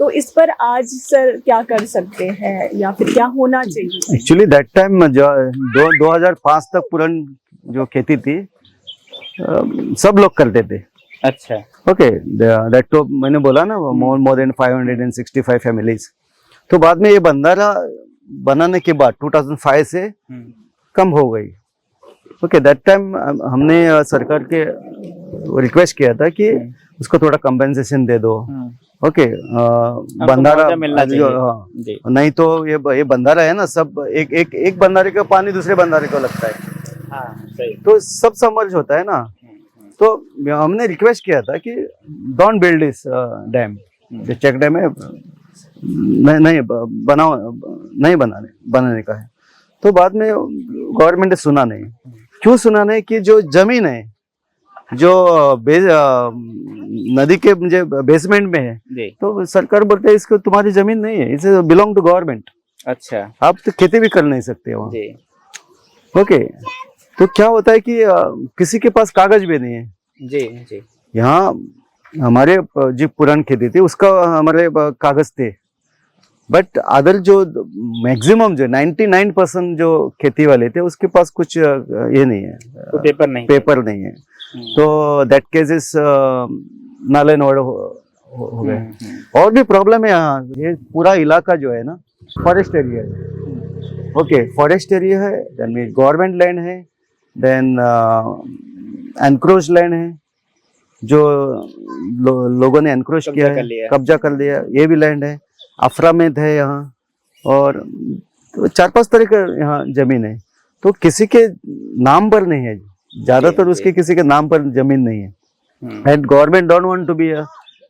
[SPEAKER 1] तो इस पर आज सर क्या कर सकते हैं, या फिर क्या होना चाहिए?
[SPEAKER 3] एक्चुअली दैट टाइम 2005 तक पूर्ण जो खेती थी सब लोग करते थे।
[SPEAKER 2] अच्छा,
[SPEAKER 3] ओके, दैट तो मैंने बोला ना, मोर देन 565 फैमिलीज। तो बाद में ये बंधारा बनाने के बाद 2005 से कम हो गई। ओके, दैट टाइम हमने सरकार के रिक्वेस्ट किया था कि उसको थोड़ा कंपेंसेशन दे दो। ओके, बंधारा नहीं तो ये बंधारा है ना, सब एक बंधारे का पानी दूसरे बंधारे को लगता है।
[SPEAKER 2] हाँ, सही।
[SPEAKER 3] तो सब सबमर्ज होता है ना। तो हमने रिक्वेस्ट किया था कि डोंट बिल्ड दिस डैम, जो चेक डैम है नहीं बनाने का है। तो बाद में गवर्नमेंट ने सुना नहीं। क्यों सुना नहीं? कि जो जमीन है जो नदी के बेसमेंट में है, तो सरकार बोलते है इसको तुम्हारी जमीन नहीं है, इसे बिलोंग टू गवर्नमेंट।
[SPEAKER 2] अच्छा, आप
[SPEAKER 3] तो खेती भी कर नहीं सकते वहाँ। ओके, तो क्या होता है कि किसी के पास कागज भी नहीं है।
[SPEAKER 2] जी
[SPEAKER 3] यहाँ हमारे जो पुरानी खेती थी उसका हमारे कागज थे, बट अदर जो मैक्सिमम जो 99% जो खेती वाले थे उसके पास कुछ ये नहीं है,
[SPEAKER 2] तो पेपर नहीं
[SPEAKER 3] है। तो दैट केसेस नाल एंड ऑर्डर हो गए। और भी प्रॉब्लम है यहाँ, ये पूरा इलाका जो है ना फॉरेस्ट एरिया है। ओके, फॉरेस्ट एरिया है, देन गवर्नमेंट लैंड है, देन एनक्रोच लैंड है, जो लोगों ने एनक्रोच किया है, कब्जा कर लिया। ये भी लैंड है, अफरामेद है यहाँ, और तो 4-5 तरह का यहाँ जमीन है। तो किसी के नाम पर नहीं है, ज्यादातर उसके किसी के नाम पर जमीन नहीं है। And government don't want to be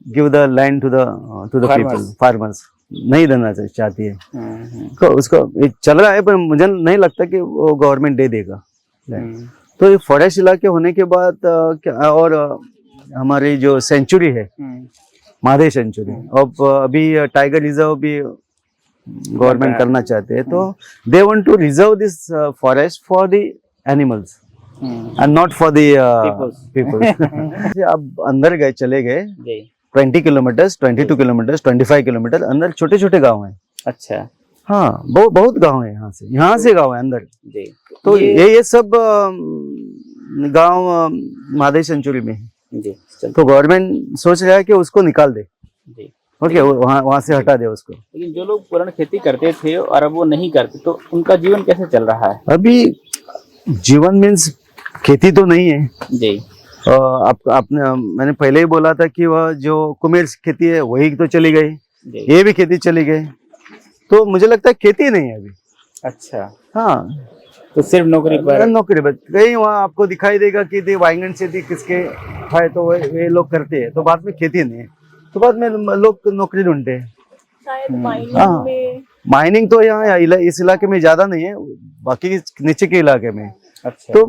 [SPEAKER 3] give the land to the people, farmers नहीं देना चाहती है। तो उसको चल रहा है, पर मुझे नहीं लगता कि वो गवर्नमेंट दे देगा। तो ये फॉरेस्ट इलाके होने के बाद और हमारी जो सेंचुरी है महादेई सेंचुरी, अब अभी टाइगर रिजर्व भी गवर्नमेंट करना चाहते हैं। तो they want to reserve this forest for the animals and not for the people. अब अंदर चले गए 20 किलोमीटर, 22 किलोमीटर, 25 किलोमीटर अंदर छोटे छोटे गाँव हैं।
[SPEAKER 2] अच्छा,
[SPEAKER 3] हाँ बहुत गांव है यहाँ से गांव है अंदर।
[SPEAKER 2] जी।
[SPEAKER 3] तो ये सब गांव महादेव सेंचुरी में है।
[SPEAKER 2] जी।
[SPEAKER 3] तो गवर्नमेंट सोच रहा है कि उसको निकाल दे।
[SPEAKER 2] जी।
[SPEAKER 3] ओके, वहाँ से हटा दे उसको।
[SPEAKER 2] लेकिन जो लोग पुरानी खेती करते थे और अब वो नहीं करते, तो उनका जीवन कैसे चल रहा है?
[SPEAKER 3] अभी जीवन मीन्स खेती तो नहीं है।
[SPEAKER 2] जी।
[SPEAKER 3] आपने मैंने पहले ही बोला था कि वह जो कुमेर खेती है वही तो चली गई,
[SPEAKER 2] जी।
[SPEAKER 3] ये भी खेती चली गई। तो मुझे लगता है खेती नहीं है अभी।
[SPEAKER 2] अच्छा।
[SPEAKER 3] हाँ,
[SPEAKER 2] तो सिर्फ नौकरी पर।
[SPEAKER 3] नौकरी बस कहीं वहाँ आपको दिखाई देगा कि वाइंगन खेती किसके है, तो वे लोग करते हैं, तो बाद में खेती नहीं है, तो बाद में लोग नौकरी ढूंढते हैं।
[SPEAKER 1] शायद माइनिंग में।
[SPEAKER 3] माइनिंग तो यहाँ इस इलाके में ज्यादा नहीं है, बाकी नीचे के इलाके में।
[SPEAKER 2] अच्छा।
[SPEAKER 3] तो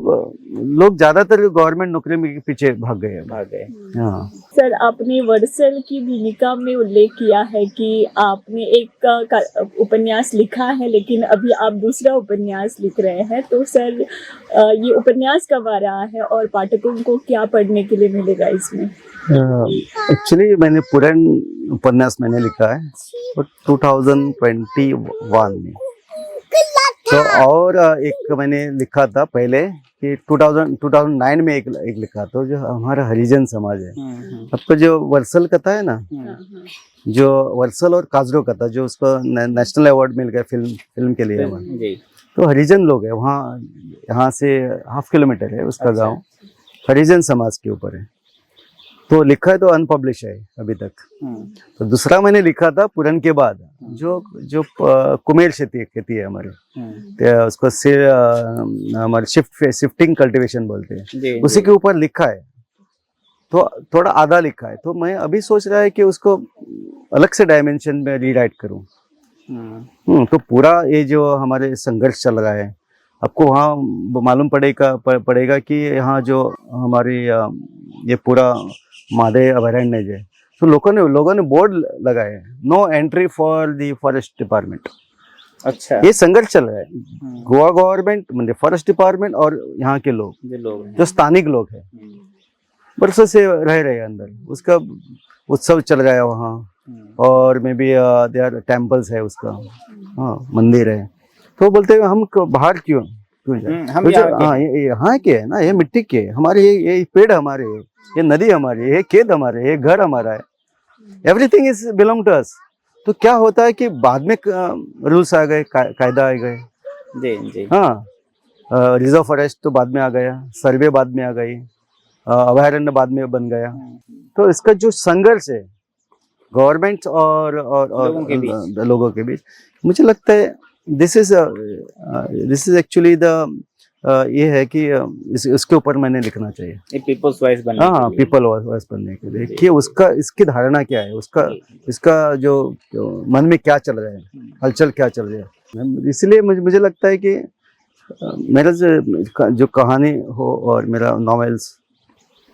[SPEAKER 3] लोग ज्यादातर गवर्नमेंट नौकरी में पीछे भाग गए। हाँ
[SPEAKER 1] सर, आपने वर्सल की भूमिका में उल्लेख किया है कि आपने एक उपन्यास लिखा है, लेकिन अभी आप दूसरा उपन्यास लिख रहे हैं। तो सर, ये उपन्यास कब आ रहा है और पाठकों को क्या पढ़ने के लिए मिलेगा इसमें?
[SPEAKER 3] एक्चुअली मैंने पुराना उपन्यास मैंने लिखा है 2021 में। तो और एक मैंने लिखा था पहले कि 2009 में एक लिखा था, जो हमारा हरिजन समाज है। आपको जो वर्सल कथा है ना, जो वर्सल और काजरो कथा, जो उसको नेशनल अवार्ड मिल गया फिल्म के लिए।
[SPEAKER 2] जी।
[SPEAKER 3] तो हरिजन लोग है वहाँ, यहाँ से 1/2 किलोमीटर है उसका गांव। हरिजन समाज के ऊपर है। तो लिखा है तो अनपब्लिश है अभी तक। तो दूसरा मैंने लिखा था पुरन के बाद, जो कुमेर खेती है हमारे, तो उसको हमारे शिफ्टिंग कल्टीवेशन बोलते हैं, उसी के ऊपर लिखा है। तो थोड़ा आधा लिखा है, तो मैं अभी सोच रहा है कि उसको अलग से डायमेंशन में रीराइट करूं। तो पूरा ये जो हमारे संघर्ष चल रहा है, आपको वहाँ मालूम पड़ेगा कि यहाँ जो हमारी ये पूरा महादेव अभयारण्य है, तो लोगों ने बोर्ड लगाए हैं, no entry for the forest department.
[SPEAKER 2] अच्छा।
[SPEAKER 3] ये संघर्ष चल रहा है। गोवा गवर्नमेंट मतलब फॉरेस्ट डिपार्टमेंट और यहाँ के लोग जो स्थानिक लोग हैं, बरसों से रह रहे हैं अंदर। उसका उत्सव चल रहा है वहाँ, और मे बी देयर टेम्पल्स है उसका, हाँ मंदिर है। तो बोलते हैं हम बाहर क्यों
[SPEAKER 2] हम
[SPEAKER 3] यहाँ के है ना, ये मिट्टी के हमारे, ये पेड़ हमारे, ये नदी हमारी, ये खेत हमारे, ये घर हमारा है, everything is belong to us. तो क्या होता है कि बाद में रूल्स आ गए, कायदा आ गए।
[SPEAKER 2] जी जी।
[SPEAKER 3] हाँ, रिजर्व फॉरेस्ट तो बाद में आ गया, सर्वे बाद में आ गई, अभयारण्य बाद में बन गया। तो इसका जो संघर्ष है गवर्नमेंट और लोगों के बीच, मुझे लगता है दिस इज एक्चुअली द ये है कि इसके ऊपर मैंने लिखना चाहिए,
[SPEAKER 2] पीपल्स वॉइस बनने।
[SPEAKER 3] हाँ, पीपल वॉइस बनने के लिए, कि इसकी धारणा क्या है, इसका जो मन में क्या चल रहा है, हलचल क्या चल रहा है। इसलिए मुझे लगता है कि मेरा जो कहानी हो और मेरा नॉवेल्स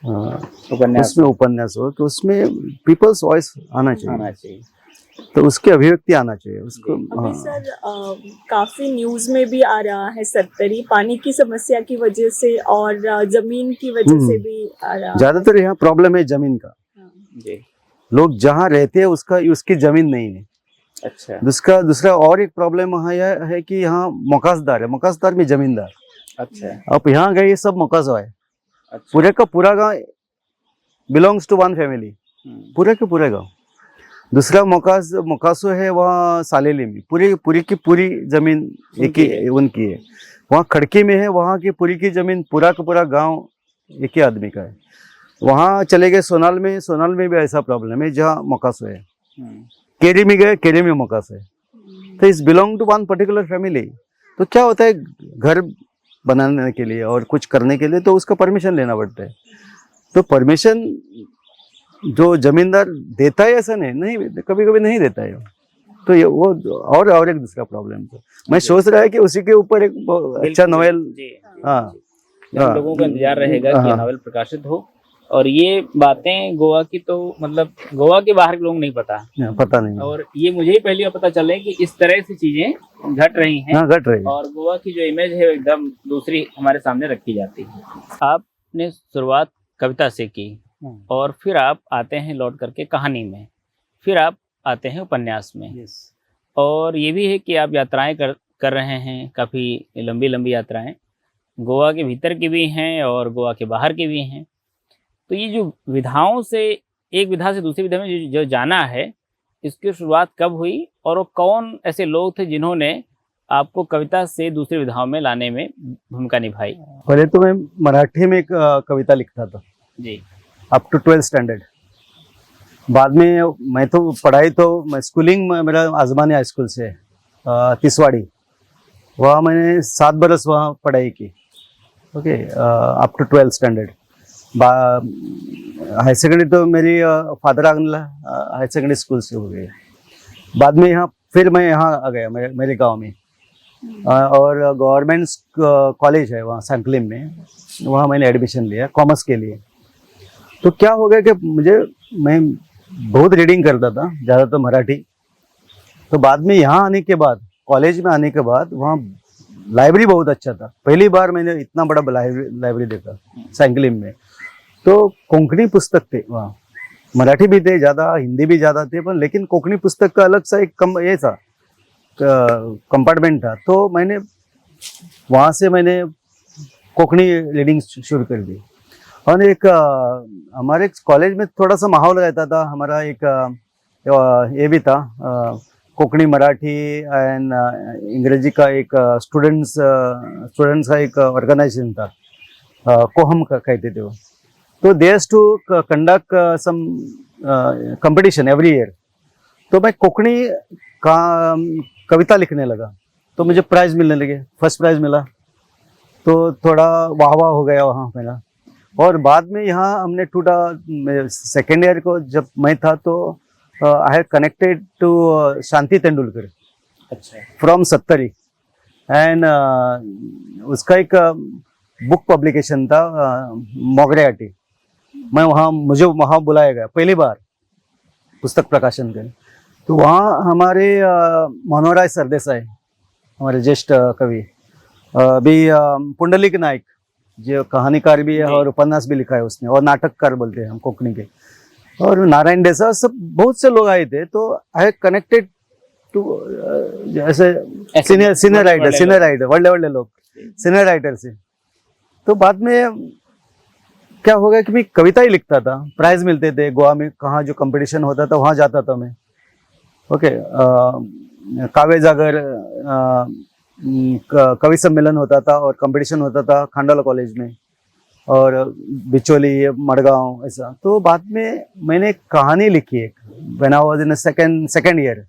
[SPEAKER 3] उसमें उपन्यास हो, तो उसमें पीपल्स वॉइस आना चाहिए, तो उसकी अभिव्यक्ति आना चाहिए उसको।
[SPEAKER 1] अभी सर, काफी न्यूज में भी आ रहा है सत्तरी पानी की समस्या की वजह से और जमीन की वजह से भी आ रहा है।
[SPEAKER 3] ज्यादातर यहाँ प्रॉब्लम है जमीन का। लोग जहाँ रहते हैं उसकी जमीन नहीं है। अच्छा। दूसरा और एक प्रॉब्लम यह है कि यहाँ मकासदार है, मकासदार में जमींदार। अच्छा। अब यहाँ गए, ये सब मकासो है। अच्छा। पूरे का पूरा गाँव बिलोंग्स टू वन फैमिली, पूरे के पूरे गाँव। दूसरा मकासो है वहाँ सालेली में, पूरी की पूरी जमीन एक ही उनकी है। वहाँ खड़की में है, वहाँ की पूरी की जमीन, पूरा का पूरा गांव एक ही आदमी का है। वहाँ चले गए सोनाल में भी ऐसा प्रॉब्लम है, जहाँ मकासो है। केरी में गए, केरी में मकासो है। तो is belong to one particular family. तो क्या होता है, घर बनाने के लिए और कुछ करने के लिए तो उसका परमिशन लेना पड़ता है। तो परमिशन जो जमींदार देता है ऐसा नहीं, कभी नहीं देता है। तो ये वो और एक दूसरा प्रॉब्लम तो मैं सोच रहा है कि उसी के ऊपर एक अच्छा नॉवेल,
[SPEAKER 2] लोगों का इंतजार रहेगा कि नॉवेल प्रकाशित हो। और ये बातें गोवा की, तो मतलब गोवा के बाहर के लोग नहीं पता नहीं, और ये मुझे ही पहली बार पता चले कि इस तरह से चीजें घट रही हैं।
[SPEAKER 3] घट रही है।
[SPEAKER 2] और गोवा की जो इमेज है एकदम दूसरी हमारे सामने रखी जाती है। आपने शुरुआत कविता से की, और फिर आप आते हैं लौट करके कहानी में, फिर आप आते हैं उपन्यास में। और ये भी है कि आप यात्राएं कर रहे हैं, काफ़ी लंबी लंबी यात्राएं, गोवा के भीतर की भी हैं और गोवा के बाहर की भी हैं। तो ये जो विधाओं से, एक विधा से दूसरी विधा में जो जाना है, इसकी शुरुआत कब हुई और वो कौन ऐसे लोग थे जिन्होंने आपको कविता से दूसरी विधाओं में लाने में भूमिका निभाई?
[SPEAKER 3] पहले तो मैं मराठी में एक कविता लिखता था
[SPEAKER 2] जी।
[SPEAKER 3] Up to 12th standard. बाद में मैं तो पढ़ाई तो स्कूलिंग मेरा आजमानी हाई स्कूल से तिसवाड़ी, वहाँ मैंने 7 बरस वहाँ पढ़ाई की। Okay, up to 12th standard. High secondary तो मेरी father Angla high secondary school से हो गई। बाद में फिर मैं यहाँ आ गया मेरे गांव में, और गवर्नमेंट कॉलेज है वहाँ सैंकलिम में, वहाँ मैंने एडमिशन लिया कॉमर्स के लिए। तो क्या हो गया कि मैं बहुत रीडिंग करता था, ज़्यादातर मराठी। तो बाद में यहाँ आने के बाद, कॉलेज में आने के बाद, वहाँ लाइब्रेरी बहुत अच्छा था। पहली बार मैंने इतना बड़ा लाइब्रेरी देखा सैंकलिम में। तो कोंकणी पुस्तक थे वहाँ, मराठी भी थे ज़्यादा, हिंदी भी ज़्यादा थे, पर लेकिन कोंकणी पुस्तक का अलग सा एक ये था कंपार्टमेंट था। तो मैंने वहाँ से कोंकणी रीडिंग शुरू कर दी। और एक हमारे कॉलेज में थोड़ा सा माहौल रहता था, हमारा एक ये भी था, कोंकणी मराठी एंड अंग्रेजी का एक स्टूडेंट्स का एक ऑर्गेनाइजेशन था, कोहम कहते थे वो। तो they has to conduct some competition every year. तो मैं कोंकणी का कविता लिखने लगा, तो मुझे प्राइज मिलने लगे, फर्स्ट प्राइज मिला। तो थोड़ा वाह वाह हो गया वहाँ मेरा। और बाद में यहाँ हमने सेकेंड ईयर को जब मैं था, तो I have connected to Shanti Tendulkar from Sattari, and उसका एक बुक पब्लिकेशन था मोगरेआटी। मुझे वहाँ बुलाया गया पहली बार पुस्तक प्रकाशन के। तो वहाँ हमारे मनोहरराय सरदेसाई, हमारे ज्येष्ठ कवि, अभी पुंडलिक नाइक जो कहानीकार भी है और उपन्यास भी लिखा है उसने, और नाटककार बोलते हैं हम कोंकणी के, और नारायण देसा, सब बहुत से लोग आए थे। तो आई कनेक्टेड टू ऐसे सीनियर राइटर बड़े लोग, सीनियर राइटर से। तो बाद में क्या हो गया कि मैं कविता ही लिखता था, प्राइज मिलते थे गोवा में, कहाँ जो कंपटीशन होता था वहाँ जाता था मैं। ओके, काव्य जागर कवि सम्मेलन होता था और कंपटीशन होता था खांडोला कॉलेज में, और बिचोली, मडगांव, ऐसा। तो बाद में मैंने एक कहानी लिखी एक, when I was in second year.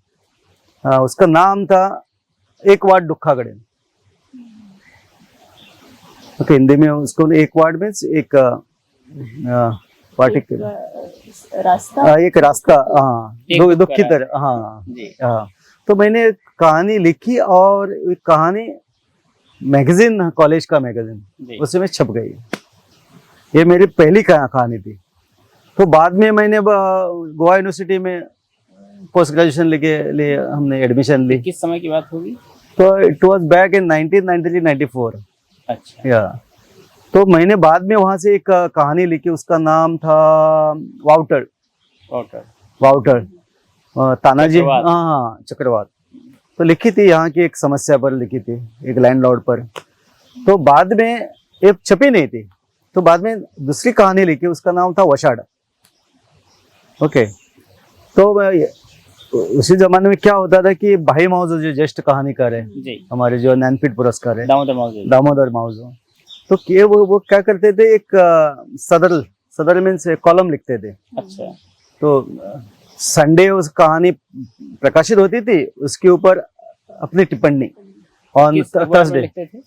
[SPEAKER 3] उसका नाम था एक वाट दुखाकडे। ओके, हिंदी में उसको एक वाट में एक रास्ता, हाँ, दुख की तरह, हाँ। तो मैंने कहानी लिखी और कहानी मैगजीन, कॉलेज का मैगजीन, उसमें छप गई। ये मेरी पहली कहानी थी। तो बाद में मैंने गोवा यूनिवर्सिटी में पोस्ट ग्रेजुएशन लिए हमने एडमिशन ली।
[SPEAKER 2] किस समय की बात होगी?
[SPEAKER 3] तो इट वाज बैक इन 1993-94।
[SPEAKER 2] अच्छा।
[SPEAKER 3] या तो मैंने बाद में वहां से एक कहानी लिखी, उसका नाम था वाउटर तानाजी, हाँ, चक्रवात। तो लिखी थी, यहाँ की एक समस्या पर लिखी थी, एक लैंडलॉर्ड पर। तो बाद में ये छपी नहीं थी, तो बाद में दूसरी कहानी लिखी, उसका नाम था वशाड़। ओके, तो उसी जमाने में क्या होता था कि भाई माउजो जो ज्येष्ठ कहानीकार है हमारे, जो ज्ञानपीठ पुरस्कार है, दामोदर माउजो, तो वो क्या करते थे, एक सदर मीन्स कॉलम लिखते थे।
[SPEAKER 2] अच्छा।
[SPEAKER 3] तो संडे उस कहानी प्रकाशित होती थी, उसके ऊपर अपनी टिप्पणी ऑन थर्सडे।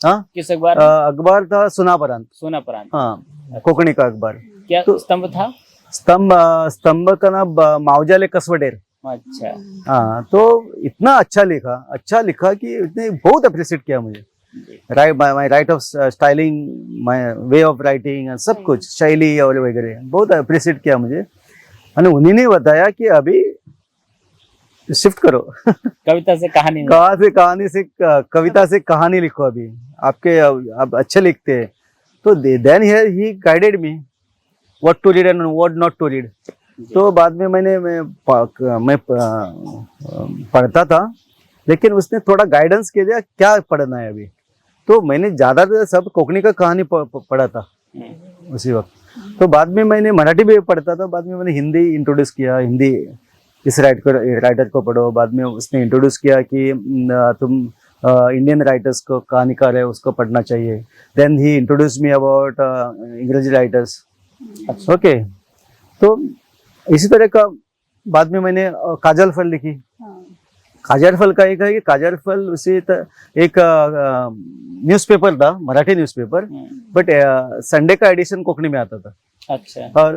[SPEAKER 3] हाँ,
[SPEAKER 2] किस अखबार?
[SPEAKER 3] अखबार था सोना परांत। हाँ, कोंकणी का अखबार।
[SPEAKER 2] क्या
[SPEAKER 3] तो
[SPEAKER 2] स्तंभ था?
[SPEAKER 3] स्तंभ का नाम मावजाले कसवडेर।
[SPEAKER 2] अच्छा।
[SPEAKER 3] हाँ, तो इतना अच्छा लिखा कि उसने बहुत अप्रिशिएट किया मुझे। My right of styling, my way of writing, सब कुछ, शैली और वगैरह बहुत अप्रिशिएट किया मुझे। और उन्हीं ने बताया कि अभी शिफ्ट करो
[SPEAKER 2] कविता से कहानी,
[SPEAKER 3] कविता से कहानी लिखो, अभी आप अच्छे लिखते हैं। तो then he guided me what to read and what not to read. तो बाद में मैं पढ़ता था, लेकिन उसने थोड़ा गाइडेंस के दिया क्या पढ़ना है अभी। तो मैंने ज्यादातर सब कोंकणी का कहानी पढ़ा था उसी वक्त। तो बाद में मैंने मराठी भी पढ़ता था, बाद में मैंने हिंदी इंट्रोड्यूस किया, हिंदी इस राइटर को पढ़ो। बाद में उसने इंट्रोड्यूस किया कि तुम इंडियन राइटर्स को, कहानीकार है उसको पढ़ना चाहिए। Then he introduce me about अंग्रेजी राइटर्स। ओके, तो इसी तरह का बाद में मैंने काजल फल लिखी। काजल फल का एक है कि काजल फल उसी एक न्यूज़पेपर था, मराठी न्यूज़पेपर, बट संडे का एडिशन कोंकणी में आता था।
[SPEAKER 2] अच्छा।
[SPEAKER 3] और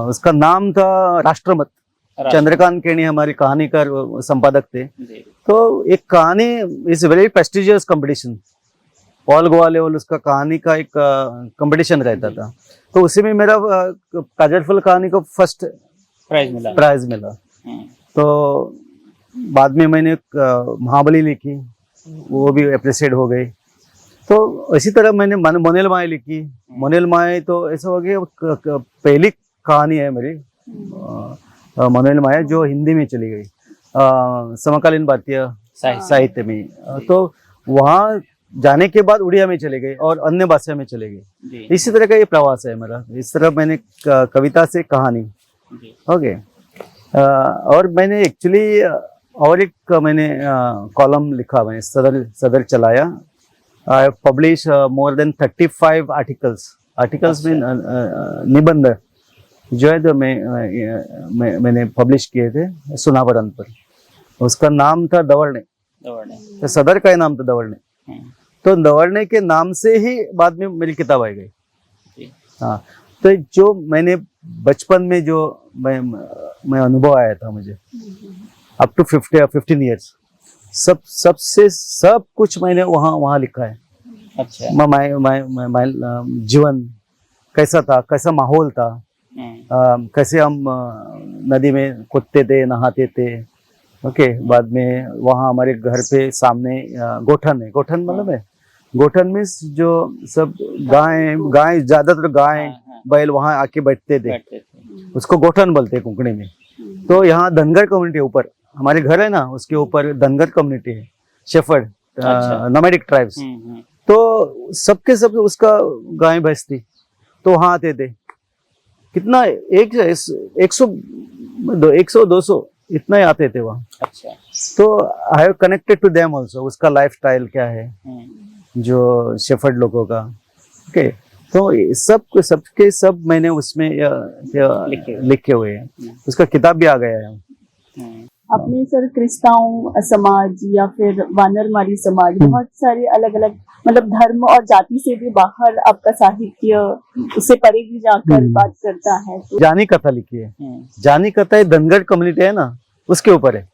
[SPEAKER 3] उसका नाम था राष्ट्रमत। चंद्रकांत केणी हमारे कहानीकार संपादक थे। तो एक कहानी is very prestigious competition, all Goa level उसका कहानी का एक कंपटीशन रहता था। तो उसी में मेरा काजल फल कहानी को फर्स्ट प्राइज मिला। तो बाद में मैंने महाबली लिखी, वो भी अप्रिशिएट हो गई। तो इसी तरह मैंने मोनेल माए लिखी। मोनेल माए तो ऐसा हो गया पहली कहानी है मेरी मोनेल माए जो हिंदी में चली गई समकालीन भारतीय साहित्य में। तो वहाँ जाने के बाद उड़िया में चले गए और अन्य भाषा में चले गए। इसी तरह का ये प्रवास है मेरा। इस तरह मैंने कविता से कहानी। ओके, और मैंने एक्चुअली और एक मैंने कॉलम लिखा, मैंने सदर चलाया। I have publish more than 35 articles में निबंध जो है जो मैंने पब्लिश किए थे सुनापरांत पर। उसका नाम था दवर्णे। तो सदर का ही नाम था दवर्णे। तो दवर्णे के नाम से ही बाद में मेरी किताब आई गई। हाँ, तो जो मैंने बचपन में जो मैं अनुभव आया था मुझे अप टू 15 ईयर्स, सब कुछ मैंने वहाँ लिखा है।
[SPEAKER 2] अच्छा।
[SPEAKER 3] मैं जीवन कैसा था, कैसा माहौल था, कैसे हम नदी में कूदते थे, नहाते थे। ओके, बाद में वहाँ हमारे घर पे सामने गोठन है। गोठन मतलब है, गोठन में जो सब गाय ज्यादातर गाय बैल वहाँ आके बैठते थे, उसको गोठन बोलते हैं कोंकणी में। तो यहाँ धनगर कम्युनिटी ऊपर हमारे घर है ना, उसके ऊपर धनगर कम्युनिटी है, शेफर्ड नोमैडिक ट्राइब्स। तो सबके सब उसका गाय भैंस थी। तो वहाँ आते थे, कितना 100-200 इतना ही आते थे वहाँ। अच्छा। तो I have connected to them also, उसका लाइफस्टाइल क्या है जो शेफर्ड लोगों का। ओके, तो सब मैंने उसमें लिखे हुए हैं। उसका किताब भी आ गया है।
[SPEAKER 4] अपने सर क्रिस्ताओं समाज या फिर वानरमारी समाज, बहुत सारे अलग अलग मतलब धर्म और जाति से भी बाहर आपका साहित्य उससे परे भी जाकर बात करता है। तो
[SPEAKER 3] जानी कथा लिखी है। जानी कथा है, धनगर कम्युनिटी है ना, उसके ऊपर है।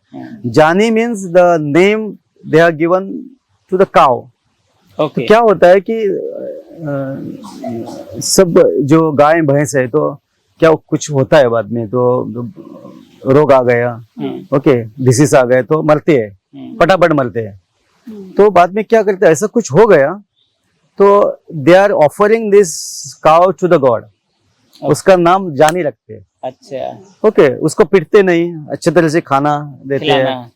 [SPEAKER 3] Jani means the name they are given to the cow. तो क्या होता है कि सब जो गाय भैंस है तो क्या कुछ होता है बाद में, तो रोग आ गया, ओके, डिसीज आ गए तो मरते हैं, फटाफट मरते हैं। तो बाद में क्या करते हैं, ऐसा कुछ हो गया तो they are offering this cow to the god. उसका नाम जानी रखते हैं। अच्छा। ओके, उसको पीटते नहीं, अच्छे तरह से खाना देते हैं,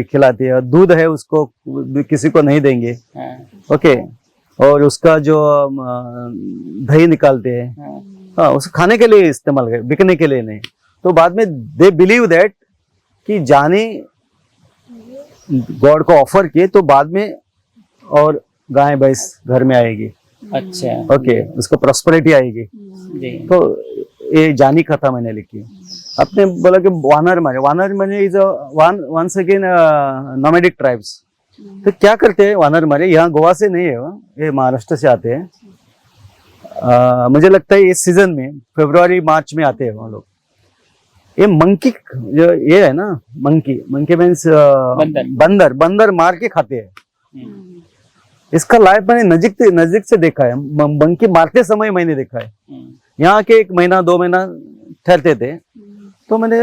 [SPEAKER 3] खिलाते हैं। दूध है उसको किसी को नहीं देंगे। ओके, और उसका जो दही निकालते हैं, हाँ, उसको खाने के लिए इस्तेमाल करें, बिकने के लिए नहीं। तो बाद में दे बिलीव दैट कि जानी गॉड को ऑफर किए तो बाद में और गाय भैंस घर में आएगी। अच्छा। ओके, उसको प्रॉस्पेरिटी आएगी। तो ये जानी कथा मैंने लिखी। आपने बोला कि Vanar Mare is once again nomadic tribes. तो क्या करते हैं वानर मारे, यहाँ गोवा से नहीं है, ये महाराष्ट्र से आते हैं। मुझे लगता है इस सीजन में फरवरी मार्च में आते हैं वहाँ लोग। ये मंकी जो ये है ना, मंकी मीन्स बंदर मार के खाते हैं। इसका लाइफ मैंने नजदीक से देखा है। मंकी मारते समय मैंने देखा है। यहाँ के 1 महीना 2 महीना ठहरते थे। तो मैंने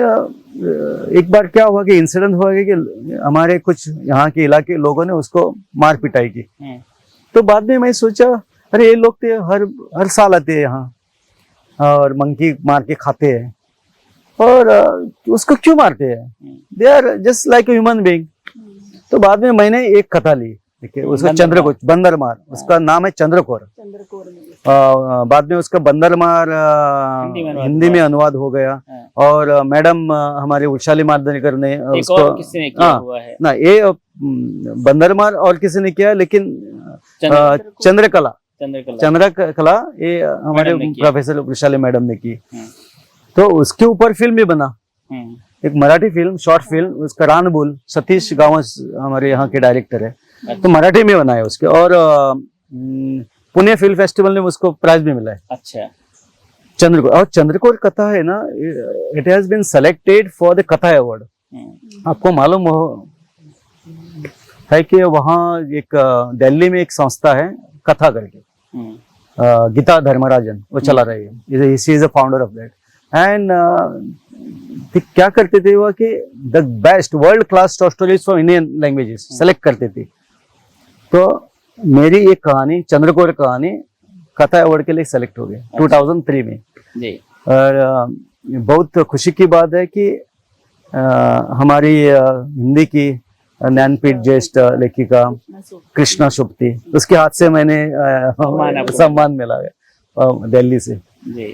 [SPEAKER 3] एक बार क्या हुआ कि इंसिडेंट हुआ कि हमारे कुछ यहाँ के इलाके लोगों ने उसको मार पिटाई की। तो बाद में मैं सोचा, अरे ये लोग तो हर साल आते हैं यहाँ और मंकी मार के खाते हैं और उसको क्यों मारते हैं? They are just like human being. तो बाद में मैंने एक कथा ली, ठीक है, उसका चंद्रकोर, बंदरमार, उसका नाम है चंद्रकोर।
[SPEAKER 4] चंद्रकोर में
[SPEAKER 3] बाद में उसका बंदरमार हिंदी में अनुवाद हो गया। और मैडम हमारे उषाली मार्दनिकर ने
[SPEAKER 2] एक और किसी ने किया हुआ है
[SPEAKER 3] ना, ये बंदरमार और किसी ने किया, लेकिन चंद्रकला ये हमारे प्रोफेसर उषाली मैडम ने की। तो उसके ऊपर फिल्म भी बना, एक मराठी फिल्म, शॉर्ट फिल्म, उसका रानबुल, सतीश गावस हमारे यहाँ के डायरेक्टर है। तो मराठी में बनाया उसके, और पुणे फिल्म फेस्टिवल में उसको प्राइज भी मिला है।
[SPEAKER 2] अच्छा,
[SPEAKER 3] चंद्रकोर, और चंद्रकोर कथा है ना, it has been selected for the Katha award. आपको मालूम हो है कि वहाँ एक दिल्ली में एक संस्था है कथा करके, गीता धर्मराजन, वो चला रही है, she is a founder of that. And क्या करते थे वो कि the best world class short stories for Indian languages select करते थे। तो मेरी एक कहानी, चंद्रकोर कहानी, कथा अवार्ड के लिए सेलेक्ट हो गई 2003 में
[SPEAKER 2] जी।
[SPEAKER 3] और बहुत खुशी की बात है कि हमारी हिंदी की ज्ञानपीठ ज्येष्ठ लेखिका कृष्णा शुक्ति, उसके हाथ से मैंने सम्मान मिला है दिल्ली से
[SPEAKER 2] जी।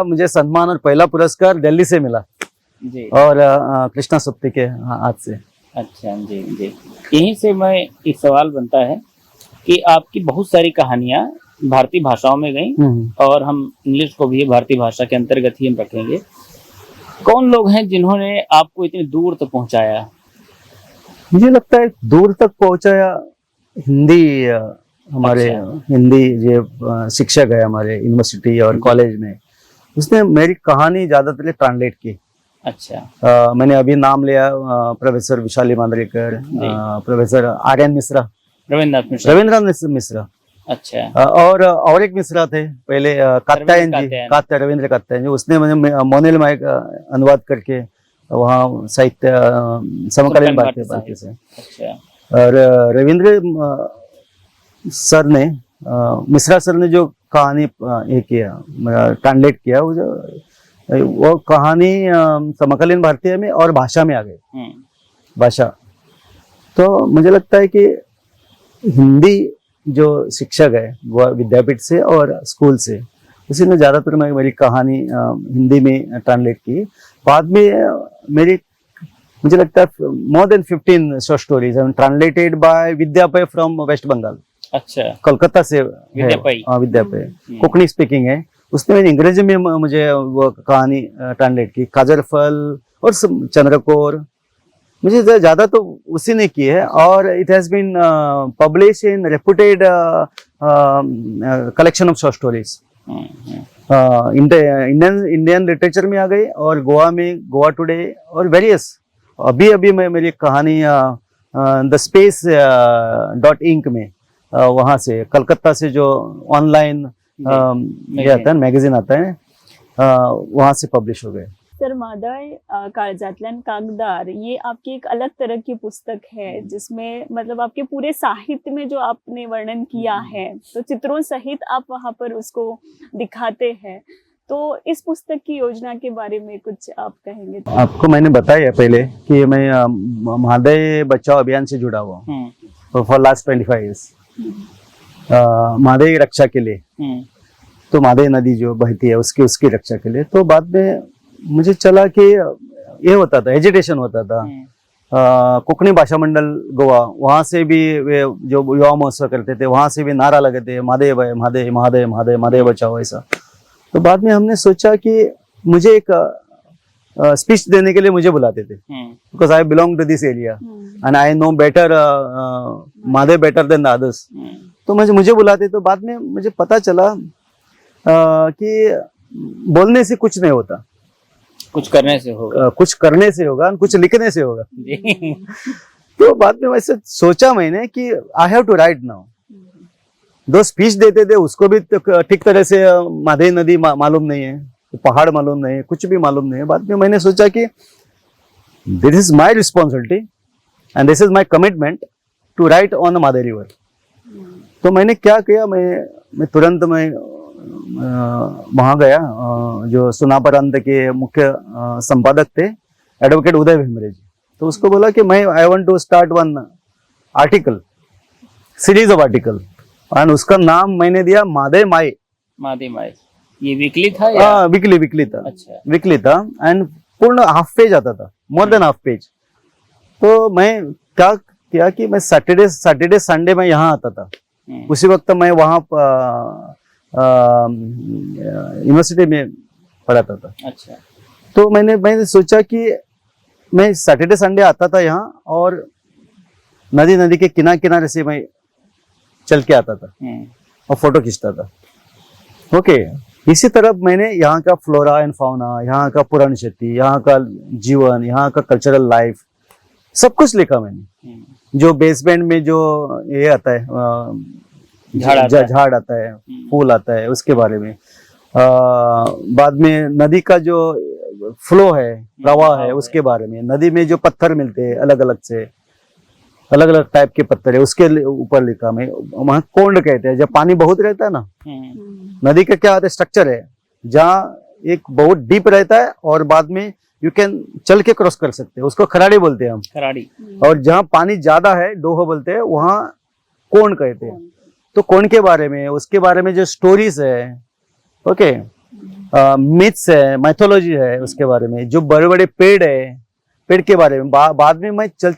[SPEAKER 3] मुझे सम्मान और पहला पुरस्कार दिल्ली से मिला
[SPEAKER 2] जी।
[SPEAKER 3] और कृष्णा शुक्ति के हाथ से।
[SPEAKER 2] अच्छा जी जी। यहीं से मैं एक सवाल बनता है कि आपकी बहुत सारी कहानियां भारतीय भाषाओं में गई, और हम इंग्लिश को भी भारतीय भाषा के अंतर्गत ही हम रखेंगे। कौन लोग हैं जिन्होंने आपको इतनी दूर तक पहुंचाया?
[SPEAKER 3] मुझे लगता है दूर तक पहुंचाया हिंदी, हमारे हिंदी जो शिक्षक है हमारे यूनिवर्सिटी और कॉलेज में, उसने मेरी कहानी ज्यादातर ट्रांसलेट की।
[SPEAKER 2] अच्छा।
[SPEAKER 3] मैंने अभी नाम लिया प्रोफेसर विशाली मांद्रेकर, प्रोफेसर आर्यन मिश्रा, रविंद्रनाथ मिश्रा।
[SPEAKER 2] अच्छा।
[SPEAKER 3] और एक मिश्रा थे पहले, कात्यायन जी, रविंद्र कात्यायन जी, उसने मैंने मोनिल माइक अनुवाद करके वहाँ साहित्य समकालीन भारतीय से।
[SPEAKER 2] अच्छा।
[SPEAKER 3] और रविंद्र सर ने, मिश्रा सर ने जो कहानी ये किया, ट्रांसलेट किया, वो कहानी समकालीन भारतीय में और भाषा में आ गई, भाषा। तो मुझे लगता है कि हिंदी जो शिक्षक है वो विद्यापीठ से और स्कूल से, उसी ने ज्यादातर मेरी कहानी हिंदी में ट्रांसलेट की। बाद में मेरी, मुझे लगता है more than 15 short stories translated by विद्यापय फ्रॉम वेस्ट बंगाल।
[SPEAKER 2] अच्छा।
[SPEAKER 3] कोलकाता से
[SPEAKER 2] विद्यापय
[SPEAKER 3] कोंकणी स्पीकिंग है। उसने मैंने अंग्रेजी में मुझे वो कहानी ट्रांसलेट की, काजरफल और चंद्रकोर, मुझे ज्यादा तो उसी ने की है। और it has been publish in reputed collection of short stories. Indian literature में आ गई, और गोवा में गोवा टुडे और वेरियस। अभी मैं मेरी कहानी द स्पेस .inc में, वहाँ से कलकत्ता से जो ऑनलाइन ये आता है, मैगजीन आता है, वहाँ से पब्लिश हो गए।
[SPEAKER 4] सर, मादळ काळजातल्यान कागदार, ये आपकी एक अलग तरह की पुस्तक है, जिसमें मतलब आपके पूरे साहित्य में जो आपने वर्णन किया है, तो चित्रों सहित आप वहाँ पर उसको दिखाते हैं। तो इस पुस्तक की योजना के बारे में कुछ आप कहेंगे?
[SPEAKER 3] आपको मैंने बताया पहले कि मैं महादय बचाओ अभियान से जुड़ा हुआ हूँ फॉर लास्ट 25 ईयर्स, महादय रक्षा के लिए। तो महादय नदी जो बहती है उसकी रक्षा के लिए। तो बाद में मुझे चला कि ये होता था, एजिटेशन होता था। कोंकणी भाषा मंडल गोवा, वहां से भी वे जो युवा महोत्सव करते थे, वहां से भी नारा लगे थे, महादेव महादेव महादेव महादेव महादेव बचाओ, ऐसा। तो बाद में हमने सोचा कि मुझे एक स्पीच देने के लिए मुझे बुलाते थे, because I belong to this area and I know better Mahadev better than the others. तो मुझे बुलाते। तो बाद में मुझे पता चला कि बोलने से कुछ नहीं होता,
[SPEAKER 2] कुछ करने से होगा,
[SPEAKER 3] कुछ करने से होगा, कुछ लिखने से होगा। तो बाद में वैसे सोचा मैंने कि I have to write now. दो स्पीच देते थे, उसको भी ठीक तरह से माधे नदी मालूम नहीं है, पहाड़ मालूम नहीं है, कुछ भी मालूम नहीं है। बाद में मैंने सोचा कि this is my responsibility and this is my commitment to write on the Madhe river. तो मैंने क्या किया, मैं तुरंत वहां गया। जो सुनापरांत के मुख्य संपादक थे एडवोकेट उदय भेमरे जी, तो उसको बोला कि मैं I want to start one article, series of article, और उसका नाम मैंने दिया मादे माई।
[SPEAKER 2] मादे माई, ये वीकली था या?
[SPEAKER 3] हाँ, वीकली था।
[SPEAKER 2] अच्छा।
[SPEAKER 3] वीकली था एंड पूर्ण हाफ पेज आता था, मोर देन हाफ पेज। तो मैं क्या किया कि मैं सैटरडे संडे में यहाँ आता था। उसी वक्त मैं वहाँ यूनिवर्सिटी में पढ़ाता था।
[SPEAKER 2] अच्छा।
[SPEAKER 3] तो मैंने सोचा कि मैं सैटरडे संडे आता था यहाँ, और नदी के किनारे से मैं चल के आता था और फोटो खींचता था। ओके, इसी तरह मैंने यहाँ का फ्लोरा एंड फाउना, यहाँ का पुरानी क्षति, यहाँ का जीवन, यहाँ का कल्चरल लाइफ, सब कुछ लिखा मैंने। जो बेसमेंट में जो ये आता है, झाड़ आता है, फूल आता है, उसके बारे में। बाद में नदी का जो फ्लो है, प्रवाह है, उसके बारे में। नदी में जो पत्थर मिलते हैं अलग अलग टाइप के पत्थर है, उसके ऊपर लिखा मैं। वहाँ कोंड कहते हैं, जब पानी बहुत रहता है ना, नदी का क्या होता है, स्ट्रक्चर है जहाँ एक बहुत डीप रहता है और बाद में यू कैन चल के क्रॉस कर सकते हैं, उसको खराड़ी बोलते हैं हम।
[SPEAKER 2] खराड़ी।
[SPEAKER 3] और जहाँ पानी ज्यादा है, डोहो बोलते हैं, वहाँ कोंड कहते हैं। तो कोंड के बारे में, उसके बारे में जो स्टोरीज है, ओके, मिथ्स है, माइथोलॉजी है, उसके बारे में। जो बड़े बड़े पेड़ है, पेड़ के बारे में बाद में मैं चल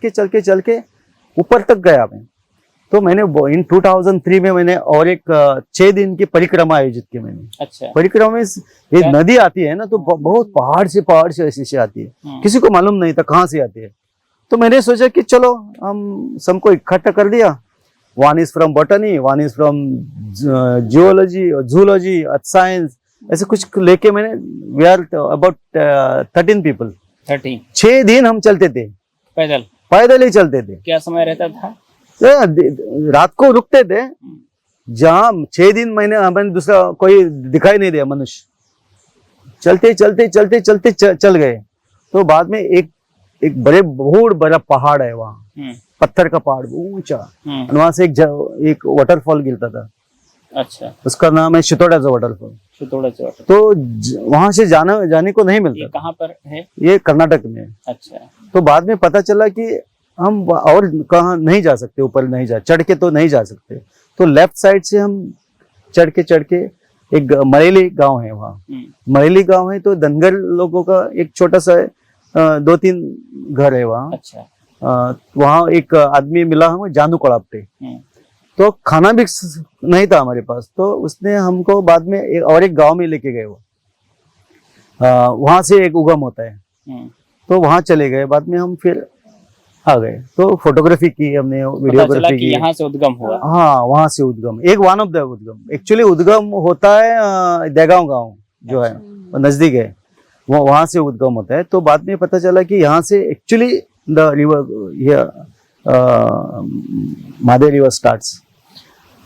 [SPEAKER 3] के ऊपर तक गया मैं। तो मैंने इन 2003 में मैंने और एक 6 दिन की परिक्रमा आयोजित की मैंने। अच्छा। परिक्रमा में ये नदी आती है ना, तो बहुत पहाड़ से ऐसी आती है, किसी को मालूम नहीं था कहाँ से आती है। तो मैंने सोचा कि चलो हम सबको इकट्ठा कर दिया। One is from botany, one is from geology, zoology, science, ऐसे कुछ लेके मैंने, वी आर अबाउट 13 पीपल। 13। 6 दिन हम चलते थे, पैदल ही चलते थे। क्या समय रहता था? रात को रुकते थे, जहाँ 6 दिन हमें दूसरा कोई दिखाई नहीं दिया मनुष्य। चलते चल गए। तो बाद में एक बहुत बड़ा पहाड़ है वहाँ, पत्थर का पहाड़ ऊंचा, वहां से एक वाटरफॉल गिरता था। अच्छा। उसका नाम है शितोड़ा वाटरफॉल। तो वहां से जाने को नहीं मिलता। ये कहाँ पर है? ये कर्नाटक में। अच्छा। तो बाद में पता चला कि हम और कहाँ नहीं जा सकते, ऊपर नहीं चढ़ के तो नहीं जा सकते। तो लेफ्ट साइड से हम चढ़ के एक मरेली गांव है वहाँ। मरेली गांव है तो धनगर लोगों का एक छोटा सा 2-3 घर है वहाँ। अच्छा। वहाँ एक आदमी मिला हमें, जानू कड़ापटे। तो खाना भी नहीं था हमारे पास, तो उसने हमको बाद में एक गांव में लेके गए। वो वहां से एक उगम होता है, तो वहां चले गए। बाद में हम फिर आ गए, तो फोटोग्राफी की हमने, वीडियोग्राफी की। यहाँ से उद्गम हुआ? हाँ, वहां से उद्गम, एक वन ऑफ द उद्गम। एक्चुअली उद्गम होता है देगांव गांव जो है, नजदीक है, वहां से उद्गम होता है। तो बाद में पता चला कि यहाँ से actually the river made river starts.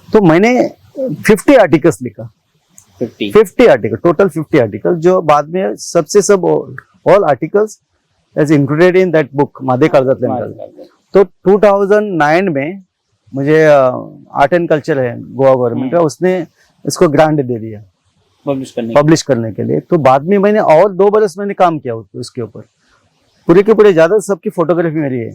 [SPEAKER 3] तो मैंने 50 आर्टिकल्स लिखा। 50 आर्टिकल, टोटल 50 आर्टिकल, जो बाद में सब all articles as included in that book मादे कागजात लेंगल। तो 2009 में मुझे आर्ट एंड कल्चर है गोवा गवर्नमेंट का, उसने इसको ग्रांट दे दिया पब्लिश करने के लिए। तो बाद में मैंने और 2 बरस मैंने काम किया उसके ऊपर, पूरे के पूरे ज्यादा सबकी फोटोग्राफी मेरी है।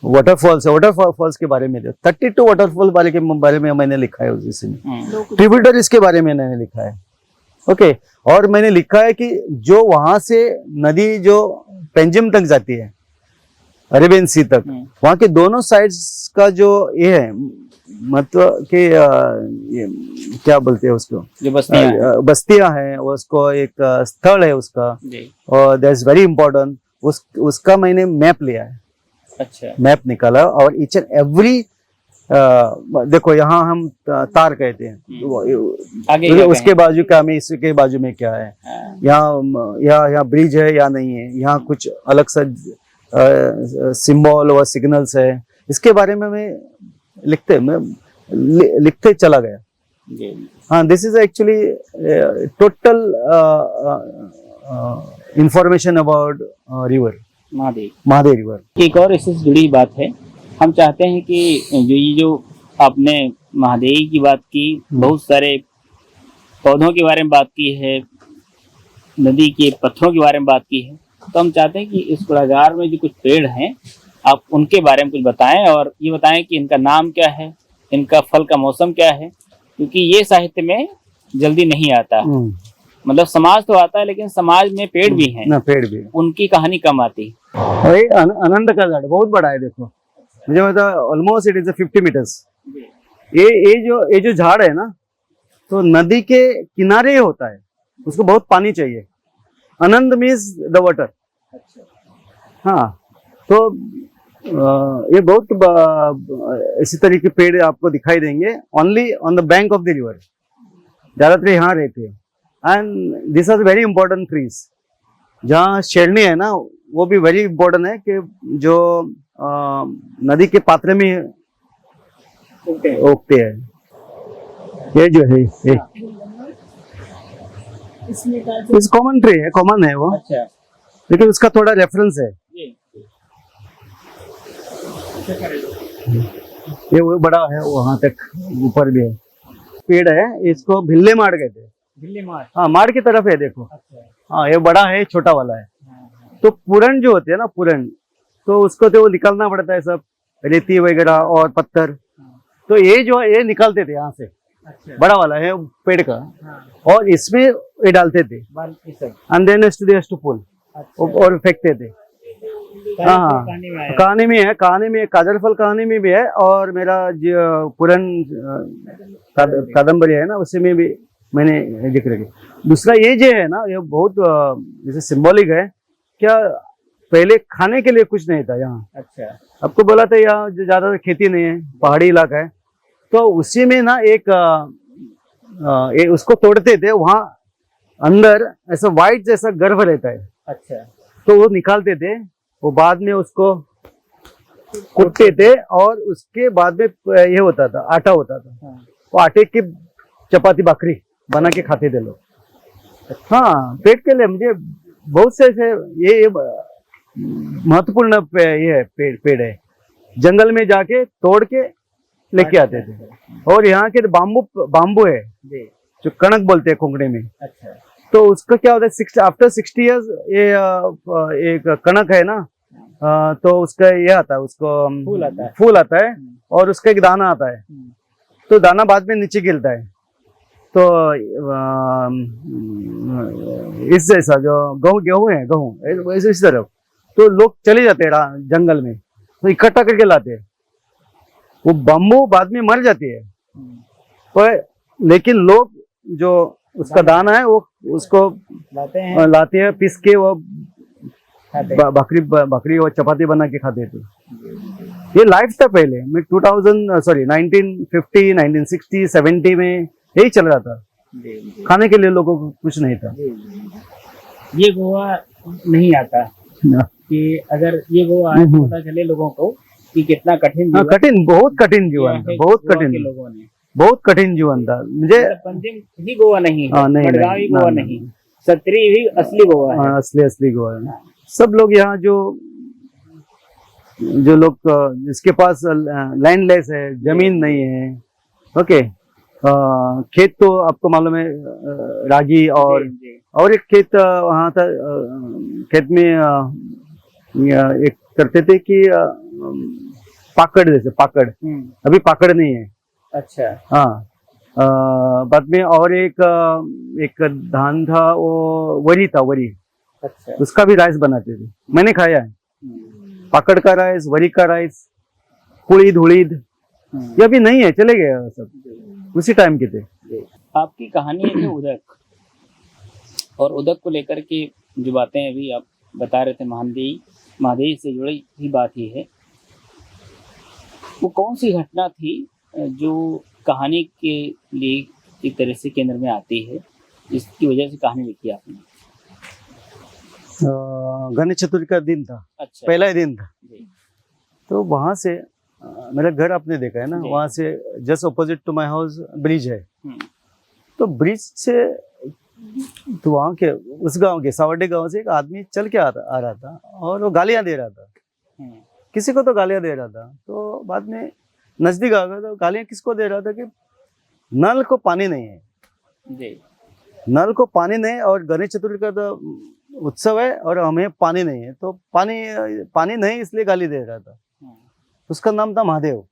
[SPEAKER 3] वाटरफॉल्स के बारे में 32 वाटरफॉल बारे में मैंने लिखा है उसमें। ट्रिब्यूटर इसके बारे में मैंने लिखा है। ओके। और मैंने लिखा है कि जो वहां से नदी जो पेंजिम तक जाती है, अरेबियन सी तक, वहां के दोनों साइड्स का जो ये है, मतलब कि ये क्या बोलते हैं उसको, जो बस्तियां हैं, उसको एक स्थल है उसका, और दैट इज वेरी इंपॉर्टेंट। उसका मैंने मैप लिया है। अच्छा। मैप निकाला, और ईच एंड एवरी देखो, यहाँ हम तार कहते हैं, आगे उसके बाजू क्या में, इसके बाजू में क्या है, यहाँ ब्रिज है या नहीं है, यहाँ कुछ अलग सा सिंबल और सिग्नल्स है, इसके बारे में मैं लिखते चला गया। हाँ, this is actually total information about river made river.
[SPEAKER 2] एक और इससे जुड़ी बात है, हम चाहते हैं कि जो आपने महादेवी की बात की, बहुत सारे पौधों के बारे में बात की है, नदी के पत्थरों के बारे में बात की है, तो हम चाहते हैं कि इस कुड़ागार में जो कुछ पेड़ हैं आप उनके बारे में कुछ बताएं और ये बताएं कि इनका नाम क्या है, इनका फल का मौसम क्या है, क्योंकि ये साहित्य में जल्दी नहीं आता। मतलब समाज तो आता है लेकिन समाज में पेड़ भी हैं,
[SPEAKER 3] ना पेड़ भी है।
[SPEAKER 2] उनकी कहानी कम आती।
[SPEAKER 3] और ये आनंद का झाड़ बहुत बड़ा है, देखो मुझे पता ऑलमोस्ट इट इज 50 मीटर्स। ये जो झाड़ है ना, तो नदी के किनारे होता है, उसको बहुत पानी चाहिए। आनंद मीन्स द वाटर। हाँ, तो ये बहुत इसी तरह के पेड़ आपको दिखाई देंगे only on the bank of the river, ज्यादातर यहाँ रहते हैं। And this are very important trees. जहाँ शेरनी है ना, वो भी वेरी इंपॉर्टेंट है कि जो नदी के पात्र में उगते हैं। ये जो है ये इस कॉमन ट्री है, कॉमन है वो,
[SPEAKER 2] अच्छा,
[SPEAKER 3] लेकिन उसका थोड़ा रेफरेंस है। ये वो बड़ा है, वहां तक ऊपर भी है पेड़ है, इसको भिल्ले माड़ कहते हैं। हाँ, माड़ की तरफ है, देखो। हाँ, ये बड़ा है, छोटा वाला है। तो पुरन जो होते हैं ना, पुरन, तो उसको तो वो निकालना पड़ता है, सब रेती वगैरह और पत्थर। तो ये जो है ये निकालते थे यहाँ से, बड़ा वाला है पेड़ का, और इसमें ये डालते थे एंड देन टू पुल और फेंकते थे। हाँ, कहानी में है, कहानी में काजलफल कहानी में भी है, और मेरा जो पुरन कादम्बरी है ना, उसी में भी मैंने जिक्र किया। दूसरा ये जो है ना, ये बहुत जैसे सिंबॉलिक है। क्या पहले खाने के लिए कुछ नहीं था यहाँ।
[SPEAKER 2] अच्छा,
[SPEAKER 3] आपको बोला था यहाँ ज्यादा खेती नहीं है, पहाड़ी इलाका है, तो उसी में ना एक उसको तोड़ते थे, वहां अंदर ऐसा व्हाइट जैसा गर्भ रहता है।
[SPEAKER 2] अच्छा,
[SPEAKER 3] तो वो निकालते थे, वो बाद में उसको कुटते थे, और उसके बाद में ये होता था, आटा होता था। वो आटे की चपाती भाकरी बना के खाते थे लोग। हाँ, पेट के लिए मुझे बहुत से ऐसे ये महत्वपूर्ण ये है, पेड़ है। जंगल में जाके तोड़ के लेके आते थे। और यहाँ के बाम्बू है जो कणक बोलते हैं कोंकणी में।
[SPEAKER 2] अच्छा,
[SPEAKER 3] तो उसका क्या होता है, आफ्टर 60 इयर्स ये एक कणक है ना, तो उसका ये आता है, उसको फूल आता है और उसका एक दाना आता है। तो दाना बाद में नीचे गिरता है। तो इस जैसा जो गेहूं है, गेहूं इस तरफ, तो लोग चले जाते हैं जंगल में, तो इकट्ठा करके लाते हैं। वो बम्बू बाद में मर जाती है, पर लेकिन लोग जो उसका दाना है वो उसको लाते हैं पीस के, वो भाकरी और चपाती बना के खाते थे। ये लाइफ था पहले में 1950, 1960, 70 में यही चल रहा था। खाने के लिए लोगों को कुछ नहीं था।
[SPEAKER 2] ये गोवा नहीं आता कि अगर ये गोवा आए तो पता चले लोगों को कि कितना कठिन जीवन,
[SPEAKER 3] कठिन, बहुत कठिन जीवन था, बहुत कठिन,
[SPEAKER 2] लोगों ने
[SPEAKER 3] बहुत कठिन जीवन था। मुझे
[SPEAKER 2] पंजिम ही गोवा नहीं है,
[SPEAKER 3] नहीं,
[SPEAKER 2] मडगांव ही गोवा नहीं, सत्री ही असली गोवा है।
[SPEAKER 3] असली गोवा है। सब लोग यहाँ जो लोग जिसके पास लैंडलेस है, जमीन नहीं है, ओके, खेत तो आपको मालूम है, रागी और एक खेत वहाँ था, खेत में एक करते थे कि पाकड़, जैसे पाकड़, अभी पाकड़ नहीं है।
[SPEAKER 2] अच्छा,
[SPEAKER 3] हाँ, बाद में और एक धान था, वो वरी था, वरी।
[SPEAKER 2] अच्छा,
[SPEAKER 3] उसका भी राइस बनाते थे, मैंने खाया है। पाकड़ का राइस, वरी का राइस, कुड़ीद उड़ीद, ये अभी नहीं है, चले गए सब, उसी टाइम के थे।
[SPEAKER 2] आपकी कहानी है उदक, और उदक को लेकर के जो बातें अभी आप बता रहे थे, महादेवी से जुड़ी ही बात ही है। वो कौन सी घटना थी जो कहानी के लिए एक तरह से केंद्र में आती है, जिसकी वजह से कहानी लिखी आपने?
[SPEAKER 3] गणेश चतुर्थी का दिन था।
[SPEAKER 2] अच्छा,
[SPEAKER 3] पहला ही दिन था। तो वहां से मेरा घर आपने देखा है ना, वहां से just opposite to my house bridge है। तो ब्रिज से तो वहां के उस गांव के सावड्डे गांव से एक आदमी चल के आ रहा था, और वो गालियां दे रहा था, किसी को तो गालियां दे रहा था। तो बाद में नजदीक आ गया, तो गालियां किसको दे रहा था कि नल को पानी नहीं है। नल को पानी नहीं, और गणेश चतुर्थी का तो उत्सव है और हमें पानी नहीं है, तो पानी नहीं इसलिए गाली दे रहा था। उसका नाम था महादेव,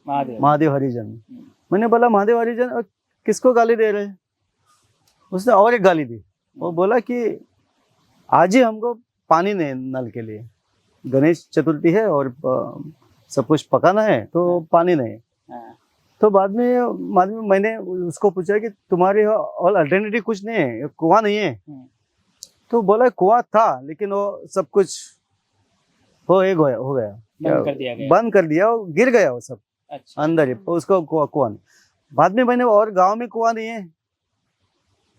[SPEAKER 3] महादेव हरिजन। मैंने बोला महादेव हरिजन किसको गाली दे रहे हैं? उसने और एक गाली दी। वो बोला कि आज ही हमको पानी नहीं नल के लिए, गणेश चतुर्थी है और सब कुछ पकाना है तो पानी नहीं। तो बाद में मैंने उसको पूछा कि तुम्हारे और अल्टरनेटिव कुछ नहीं है, कुआं नहीं है? तो बोला कुआं था लेकिन वो सब कुछ हो गया बंद कर दिया, वो गिर गया वो सब। अच्छा। अंदर ही उसको कुआं। बाद में मैंने और गांव में कुआं नहीं है,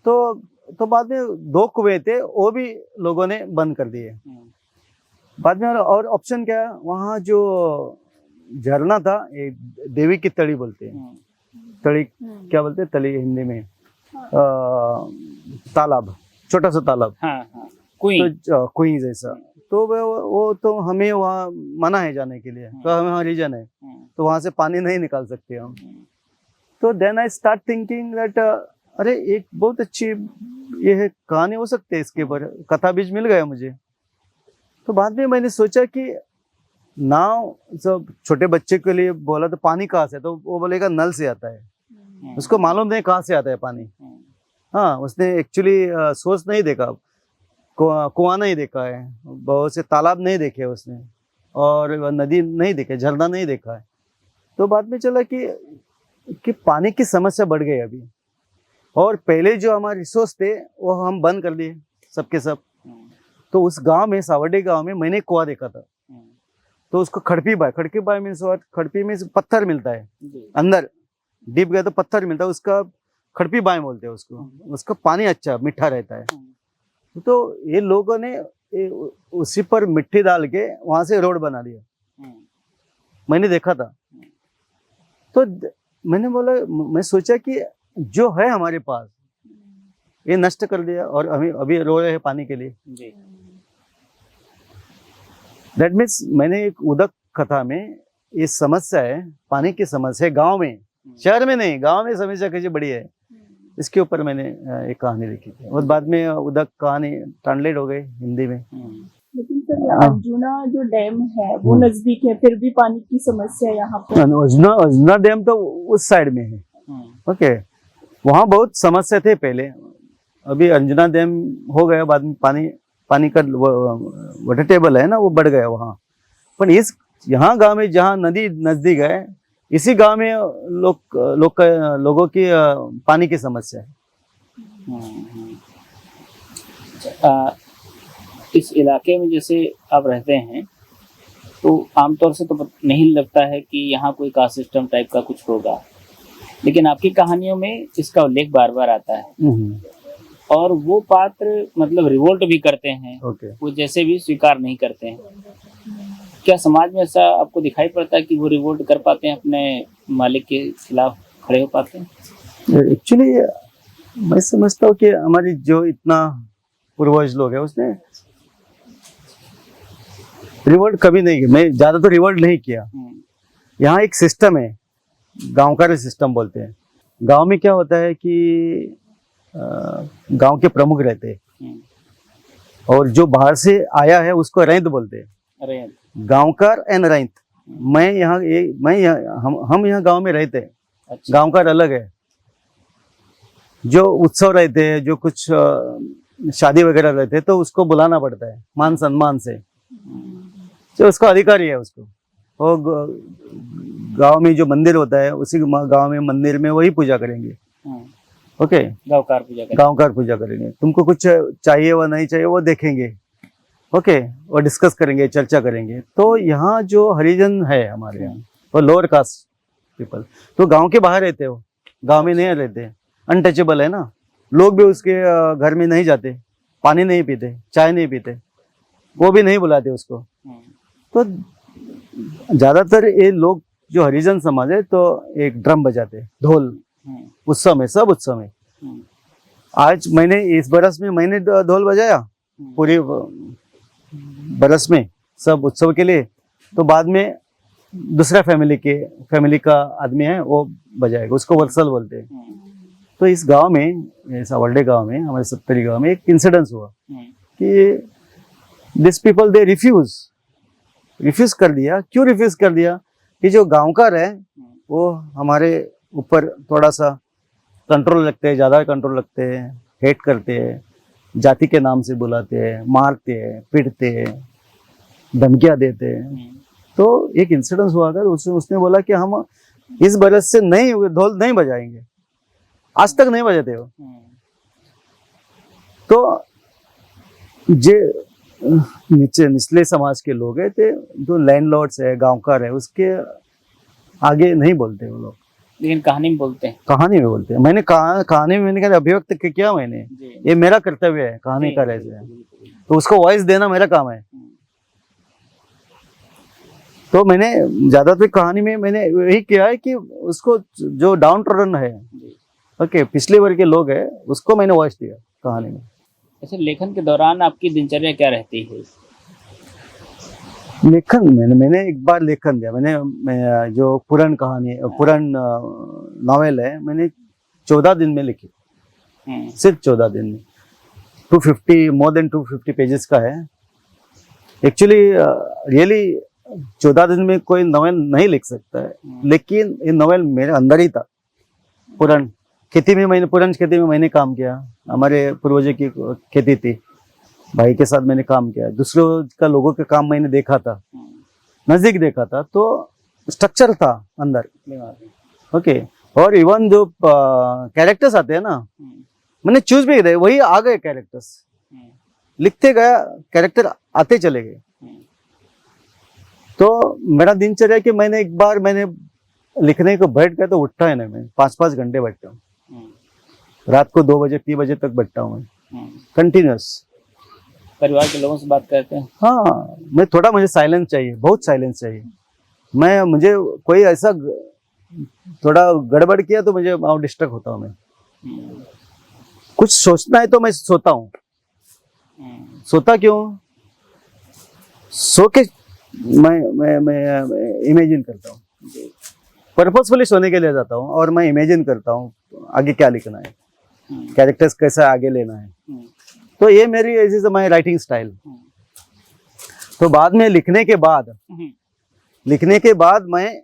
[SPEAKER 3] तो बाद में 2 कुएं थे, वो भी लोगों ने बंद कर दिए। बाद में और ऑप्शन क्या है, वहाँ जो झरना था, एक देवी की तड़ी बोलते हैं, तड़ी क्या बोलते हैं तली हिंदी में, तालाब, छोटा सा तालाब, तो कुएं जैसा। तो वो तो हमें वहाँ मना है जाने के लिए, तो हमें हरिजन है, तो वहां से पानी नहीं निकाल सकते हम। तो then I start thinking that अरे एक बहुत अच्छी ये है कहानी हो सकती है, इसके ऊपर कथा बीज मिल गया मुझे। तो बाद में मैंने सोचा कि नाव सब छोटे बच्चे के लिए बोला तो पानी कहाँ से, तो वो बोलेगा नल से आता है, उसको मालूम नहीं कहाँ से आता है पानी। हाँ, उसने एक्चुअली सोर्स नहीं देखा, कुआं नहीं देखा है, बहुत से तालाब नहीं देखे उसने, और नदी नहीं देखे, झरना नहीं देखा है। तो बाद में चला कि पानी की समस्या बढ़ गई अभी, और पहले जो हमारे रिसोर्स थे वो हम बंद कर दिए सबके सब। तो उस गांव में, सावडी गांव में मैंने कुआं देखा था, तो उसको खड़पी बाय मीन्स व्हाट? खड़पी में पत्थर मिलता है, अंदर डीप गया तो पत्थर मिलता है, उसका खड़पी बाय बोलते हैं उसको। उसका पानी अच्छा मीठा रहता है। तो ये लोगों ने उसी पर मिट्टी डाल के वहां से रोड बना दिया, मैंने देखा था। तो मैंने बोला, मैं सोचा कि जो है हमारे पास ये नष्ट कर दिया, और अभी रो रहे हैं पानी के लिए। दैट मीन्स मैंने एक उदक कथा में ये समस्या है, पानी की समस्या है गांव में, शहर में नहीं, गांव में समस्या कैसी बड़ी है, इसके ऊपर मैंने एक कहानी लिखी थी, और बाद में उदक कहानी ट्रांसलेट हो गई हिंदी में।
[SPEAKER 4] लेकिन सर अर्जुना जो डैम है वो नजदीक है, फिर भी पानी की समस्या यहाँ पर।
[SPEAKER 3] अर्जुना डैम तो उस साइड में है, ओके, वहाँ बहुत समस्या थे पहले, अभी अंजुना डैम हो गया, बाद में पानी का वाटर टेबल है ना वो बढ़ गया वहाँ। पर इस यहाँ गांव में जहाँ नदी नजदीक है, इसी गांव में लोगों की पानी की समस्या है।
[SPEAKER 2] इस इलाके में जैसे आप रहते हैं तो आमतौर से तो नहीं लगता है कि यहाँ कोई कास्ट सिस्टम टाइप का कुछ होगा, लेकिन आपकी कहानियों में इसका उल्लेख बार बार आता है। और वो पात्र मतलब रिवोल्ट भी करते हैं, वो जैसे भी स्वीकार नहीं करते हैं। क्या समाज में ऐसा आपको दिखाई पड़ता है कि वो रिवोल्ट कर पाते हैं, अपने मालिक के खिलाफ खड़े हो पाते हैं?
[SPEAKER 3] एक्चुअली मैं समझता हूँ कि हमारी जो इतना पूर्वज लोग है उसने रिवोल्ट कभी नहीं किया, मैं ज्यादा तो रिवोल्ट नहीं किया। यहाँ एक सिस्टम है, गांव का सिस्टम बोलते हैं। गांव में क्या होता है कि गांव के प्रमुख रहते हैं, और जो बाहर से आया है उसको रैंत बोलते हैं, गांवकार एंड रैंत। हम यहाँ गांव में रहते हैं। अच्छा। गांवकार अलग है, जो उत्सव रहते हैं, जो कुछ शादी वगैरह रहते हैं, तो उसको बुलाना पड़ता है मान सम्मान से, जो उसका अधिकारी है उसको। और गांव में जो मंदिर होता है, उसी गांव में मंदिर में वही पूजा करेंगे। ओके, गांवकार पूजा करेंगे। तुमको कुछ चाहिए व नहीं चाहिए वो देखेंगे, ओके, और डिस्कस करेंगे, चर्चा करेंगे। तो यहाँ जो हरिजन है हमारे यहाँ, वो लोअर कास्ट पीपल, तो गांव के बाहर रहते हो, गांव में नहीं रहते, अनटचेबल है ना। लोग भी उसके घर में नहीं जाते, पानी नहीं पीते, चाय नहीं पीते, वो भी नहीं बुलाते उसको। तो ज्यादातर ये लोग जो हरिजन समाज है, तो एक ड्रम बजाते, ढोल, उत्सव में, सब उत्सव में। आज मैंने इस बरस में मैंने ढोल बजाया पूरी बरस में, सब उत्सव के लिए। तो बाद में दूसरा फैमिली का आदमी है वो बजाएगा, उसको वर्सल बोलते हैं। तो इस गांव में, इस अवल्डे गांव में, हमारे सत्तरी गांव में एक इंसिडेंस हुआ कि दिस पीपल दे रिफ्यूज कर दिया। क्यों रिफ्यूज कर दिया? कि जो गांवकार है वो हमारे ऊपर थोड़ा सा कंट्रोल रखते हैं, ज़्यादा कंट्रोल रखते हैं, हेट करते हैं, जाति के नाम से बुलाते हैं, मारते हैं, पीटते हैं, धमकियाँ देते हैं। तो एक इंसिडेंस हुआ था, उसने बोला कि हम इस बरस से ढोल नहीं बजाएंगे, आज तक नहीं बजाते हो। तो जे निचले समाज के लोग हैं, थे जो लैंडलॉर्ड्स है, गांवकार है, उसके आगे नहीं बोलते वो लोग,
[SPEAKER 2] लेकिन कहानी में बोलते हैं।
[SPEAKER 3] कहानी में बोलते हैं। मैंने कहानी में मैंने अभिव्यक्त किया, मैंने ये मेरा कर्तव्य है कहानी का ऐसे है, तो उसको वॉइस देना मेरा काम है। तो मैंने ज्यादातर कहानी में मैंने यही किया है कि उसको जो डाउन ट्रोडन है, ओके, पिछले वर्ग के लोग हैं, उसको मैंने वॉइस दिया कहानी में।
[SPEAKER 2] ऐसे लेखन के दौरान आपकी दिनचर्या क्या रहती है?
[SPEAKER 3] लेखन मैंने एक बार लेखन दिया, मैं जो पुराण कहानी, पुराण नॉवेल है, मैंने 14 दिन में लिखी, सिर्फ 14 दिन में। 250 मोर देन 250 पेजेस का है। एक्चुअली रियली 14 दिन में कोई नॉवेल नहीं लिख सकता है, लेकिन ये नॉवेल मेरे अंदर ही था। पुराण खेती में मैंने काम किया, हमारे पूर्वजों की खेती थी, भाई के साथ मैंने काम किया, दूसरों का लोगों के काम मैंने देखा था, नजदीक देखा था, तो स्ट्रक्चर था अंदर, ओके। और इवन जो कैरेक्टर्स आते हैं ना, मैंने चूज भी किए, वही आ गए कैरेक्टर्स, लिखते गया, कैरेक्टर आते चले गए। तो मेरा दिनचर्या कि मैंने एक बार लिखने को बैठ गया तो उठता है ना, मैं 5-5 घंटे बैठता हूँ, रात को 2 बजे 3 बजे तक बैठता हूँ मैं, कंटिन्यूस।
[SPEAKER 2] परिवार के लोगों से बात करते हैं?
[SPEAKER 3] हाँ, मुझे साइलेंस चाहिए, बहुत साइलेंस चाहिए। मुझे कोई ऐसा थोड़ा गड़बड़ किया तो मुझे डिस्ट्रैक्ट होता हूँ मैं। कुछ सोचना है तो मैं सोता हूँ। सोता क्यों? सो के मैं इमेजिन करता हूँ, पर्पसफुली सोने के लिए जाता हूँ और मैं इमेजिन करता हूँ आगे क्या लिखना है, कैरेक्टर्स कैसा आगे लेना है। तो ये मेरी ऐसी माय राइटिंग स्टाइल। तो बाद में लिखने के बाद मैं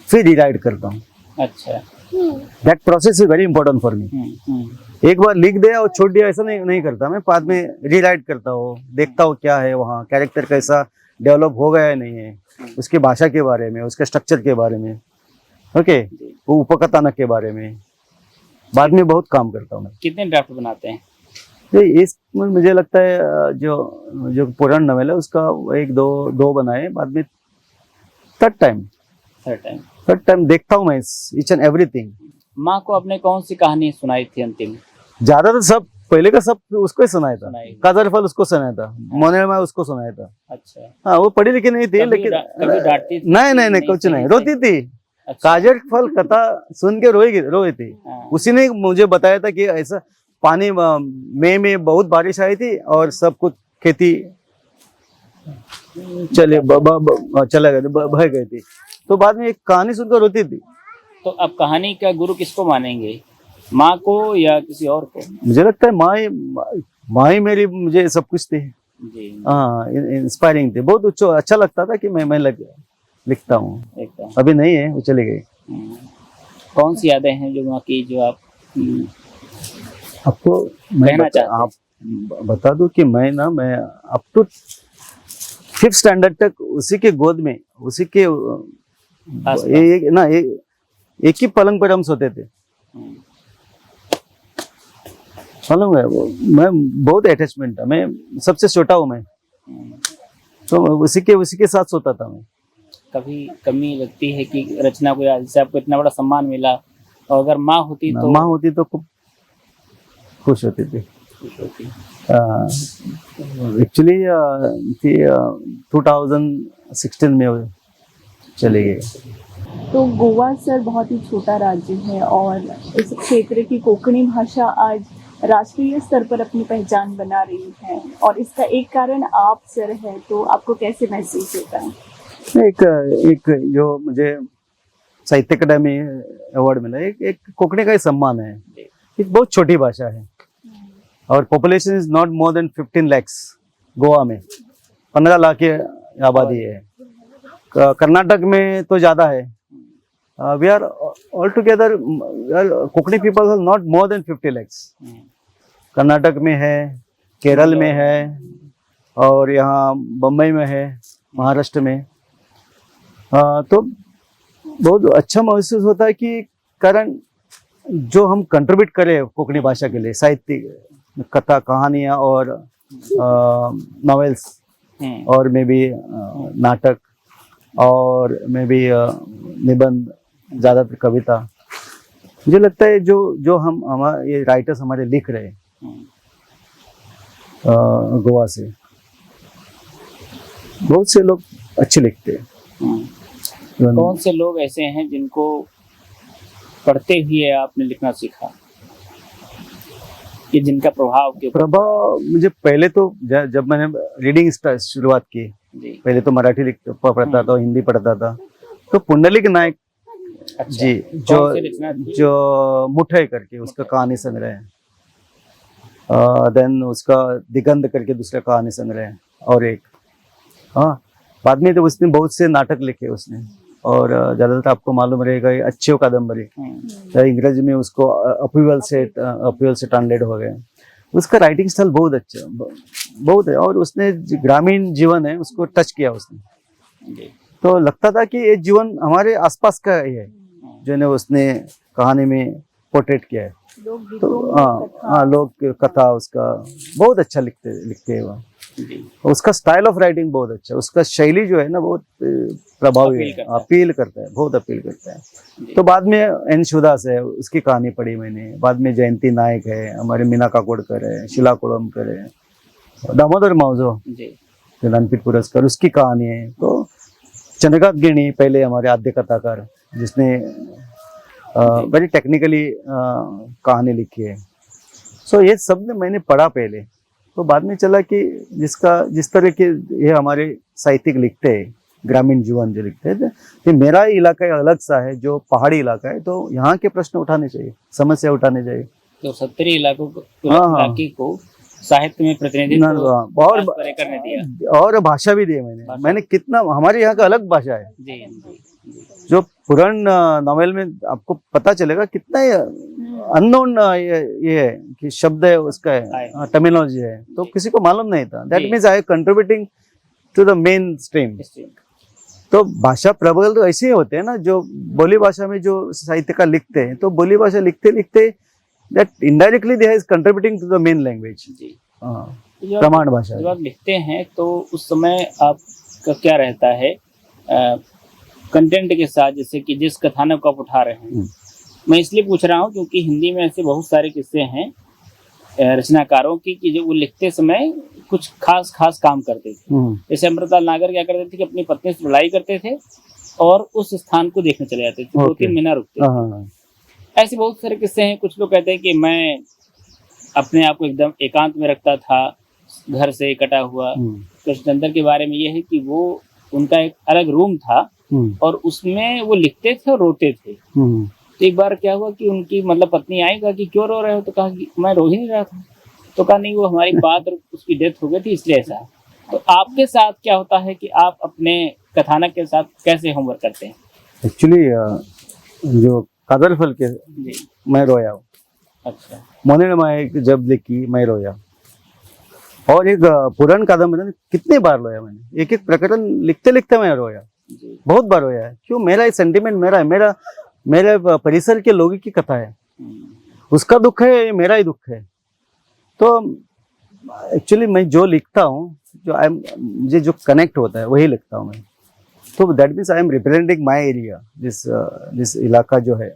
[SPEAKER 3] फिर रिराइट करता हूँ।
[SPEAKER 2] अच्छा,
[SPEAKER 3] that process is very important for me. एक बार लिख दिया और छोड़ दिया ऐसा नहीं करता मैं, बाद में रिराइट करता हूँ, देखता हूँ क्या है वहाँ, कैरेक्टर कैसा डेवलप हो गया है नहीं है, उसकी भाषा के बारे में, उसके स्ट्रक्चर के बारे में, ओके, वो उपकथानक के बारे में बाद में बहुत काम करता हूँ मैं।
[SPEAKER 2] कितने ड्राफ्ट बनाते हैं?
[SPEAKER 3] इसमें मुझे लगता है जो पुराण नॉवेल है उसका 1-2 बनाए, बाद में थर्ड टाइम देखता हूँ मैं ईच एंड एवरीथिंग।
[SPEAKER 2] माँ को आपने कौन सी कहानी सुनाई थी अंतिम?
[SPEAKER 3] ज्यादातर सब पहले का सब उसको ही सुनाया था, काजर फल उसको सुनाया था, मोने में उसको सुनाया था।
[SPEAKER 2] अच्छा,
[SPEAKER 3] हाँ, वो पढ़ी लिखी नहीं थी, लेकिन
[SPEAKER 2] कभी डांटती थी?
[SPEAKER 3] नहीं कुछ नहीं, रोती थी।
[SPEAKER 2] अच्छा।
[SPEAKER 3] काजर फल कथा सुन के रोई थी। उसी ने मुझे बताया था कि ऐसा पानी मई में बहुत बारिश आई थी और सब कुछ खेती चले गए, बह गई थी। तो बाद में एक कहानी सुनकर रोती थी।
[SPEAKER 2] तो अब कहानी का गुरु किसको मानेंगे, माँ को या किसी और को?
[SPEAKER 3] मुझे लगता है माँ ही मेरी मुझे सब कुछ थी। हाँ, इंस्पायरिंग थी, बहुत अच्छा लगता था कि मैं लिखता हूँ। अभी नहीं है, वो चली गई।
[SPEAKER 2] कौन सी यादें हैं जो माँ की, जो आप
[SPEAKER 3] आपको आप बता दूं कि मैं अप टू 5th स्टैंडर्ड तक उसी के गोद में, उसी के एक ही पलंग पर हम सोते थे। मालूम है, वो मैं बहुत अटैचमेंट था, मैं सबसे छोटा हूँ मैं, तो उसी के साथ सोता था मैं।
[SPEAKER 2] कभी कमी लगती है कि रचना को, जैसे आपको इतना बड़ा सम्मान मिला, और अगर माँ होती तो खूब खुश होती थी। एक्चुअली 2016 में चले गए।
[SPEAKER 4] तो गोवा सर बहुत ही छोटा राज्य है और इस क्षेत्र की कोंकणी भाषा आज राष्ट्रीय स्तर पर अपनी पहचान बना रही है, और इसका एक कारण आप सर है। तो आपको कैसे महसूस होता है?
[SPEAKER 3] एक जो मुझे साहित्य अकादमी अवार्ड मिला, एक कोंकणी का ही सम्मान है। एक बहुत छोटी भाषा है और population is not more than 15 lakhs। Goa में 15 लाख की आबादी है। कर्नाटक में तो ज्यादा है। We are all together Konkani people are not more than 50 lakhs। Karnataka में है, केरल में है और यहाँ बम्बई में है, महाराष्ट्र में। तो बहुत अच्छा महसूस होता है कि कारण जो हम कंट्रीब्यूट करें कोंकणी भाषा के लिए, साहित्य, कथा, कहानियाँ और नॉवेल्स और मे बी नाटक और मे बी निबंध, ज़्यादातर कविता। मुझे लगता है जो हम हमारे ये राइटर्स हमारे लिख रहे हैं गोवा से, बहुत से लोग अच्छे लिखते हैं।
[SPEAKER 2] कौन से लोग ऐसे हैं जिनको पढ़ते हुए आपने लिखना सीखा, कि जिनका प्रभाव के ऊपर?
[SPEAKER 3] प्रभाव मुझे पहले तो जब मैंने रीडिंग शुरुआत की, पहले तो मराठी पढ़ता था, हिंदी पढ़ता था, तो पुंडलिक नायक जी जो मुठे करके उसका कहानी संग्रह है, देन उसका दिगंध करके दूसरा कहानी संग्रह है, और एक बाद में तो उसने बहुत से नाटक लिखे उसने, और ज्यादातर आपको मालूम रहेगा ये अच्छे कादम्बरी, अंग्रेजी में उसको अपीवल से ट्रांसलेट हो गए। उसका राइटिंग स्टाइल बहुत अच्छा, बहुत है, और उसने ग्रामीण जीवन है उसको टच किया उसने। तो लगता था कि ये जीवन हमारे आसपास का ही है जो ने उसने कहानी में पोर्ट्रेट किया है। तो लोग कथा उसका बहुत अच्छा लिखते हैं वो। उसका स्टाइल ऑफ राइटिंग बहुत अच्छा, उसका शैली जो है ना बहुत प्रभावी है, अपील करता है, बहुत अपील करता है। तो बाद में एन सुदास है, उसकी कहानी पढ़ी मैंने। बाद में जयंती नायक है, हमारे मीना काकोडकर है, शीला कोलमकर है, दामोदर मावजो ज्ञानपीठ पुरस्कार, उसकी कहानी है। तो चंद्रकांत गिरणी पहले हमारे आद्य कथाकार, जिसने बड़ी टेक्निकली कहानी लिखी है। सो ये सब ने मैंने पढ़ा पहले, तो बाद में चला कि जिस तरह के ये हमारे साहित्यिक लिखते हैं, ग्रामीण जीवन जो लिखते हैं, तो मेरा इलाका अलग सा है, जो पहाड़ी इलाका है, तो यहाँ के प्रश्न उठाने चाहिए, समस्या उठाने चाहिए।
[SPEAKER 2] तो 70 इलाकों को साहित्य में प्रतिनिधित्व करने दिया,
[SPEAKER 3] और भाषा भी दी मैंने कितना, हमारे यहाँ का अलग भाषा है
[SPEAKER 2] जी।
[SPEAKER 3] जो पुराण नॉवेल में आपको पता चलेगा कितना अननोन ये है कि शब्द है उसका है, टर्मिनोलॉजी है, तो किसी को मालूम नहीं था। That means I contributing to the mainstream. तो भाषा प्रबल तो ऐसे ही होते हैं ना, जो बोली भाषा में जो साहित्यकार लिखते हैं, तो बोली भाषा लिखते लिखते that indirectly they is contributing to the main language, प्रमाण भाषा।
[SPEAKER 2] जब आप लिखते हैं तो उस समय आपका क्या रहता है कंटेंट के साथ, जैसे कि जिस कथानक को आप उठा रहे हैं? मैं इसलिए पूछ रहा हूँ क्योंकि हिंदी में ऐसे बहुत सारे किस्से हैं रचनाकारों की कि जो वो लिखते समय कुछ खास काम करते थे। जैसे अमृतलाल नागर क्या करते थे कि अपनी पत्नी से लड़ाई करते थे और उस स्थान को देखने चले जाते थे, 2-3 महीना रुकते थे। ऐसे बहुत सारे किस्से हैं। कुछ लोग कहते हैं कि मैं अपने आप को एकदम एकांत में रखता था, घर से कटा हुआ। कृष्णचंद्र के बारे में ये है कि वो उनका एक अलग रूम था और उसमें वो लिखते थे और रोते थे। तो एक बार क्या हुआ कि उनकी मतलब पत्नी आई, कहा कि क्यों रो रहे हो? तो कहा कि मैं रो ही नहीं रहा था। तो कहा नहीं, वो हमारी बात और उसकी डेथ हो गई थी इसलिए ऐसा। तो आपके साथ क्या होता है कि आप अपने कथानक के साथ कैसे होमवर्क करते हैं?
[SPEAKER 3] एक्चुअली जो कादर फल के मैं रोया हूँ।
[SPEAKER 2] अच्छा।
[SPEAKER 3] मोने माए जब लिखी मैं रोया, और एक पुराण कादम्बरी कितने बार रोया मैंने। एक प्रकरण लिखते लिखते मैं रोया, बहुत बार रोया है। क्यों? मेरा एक सेंटिमेंट मेरा है, मेरे परिसर के लोगों की कथा है, उसका दुख है, मेरा ही दुख है। तो एक्चुअली मैं जो लिखता हूँ, मुझे जो कनेक्ट होता है वही लिखता हूँ मैं। तो that means I am representing my area. जिस इलाका जो है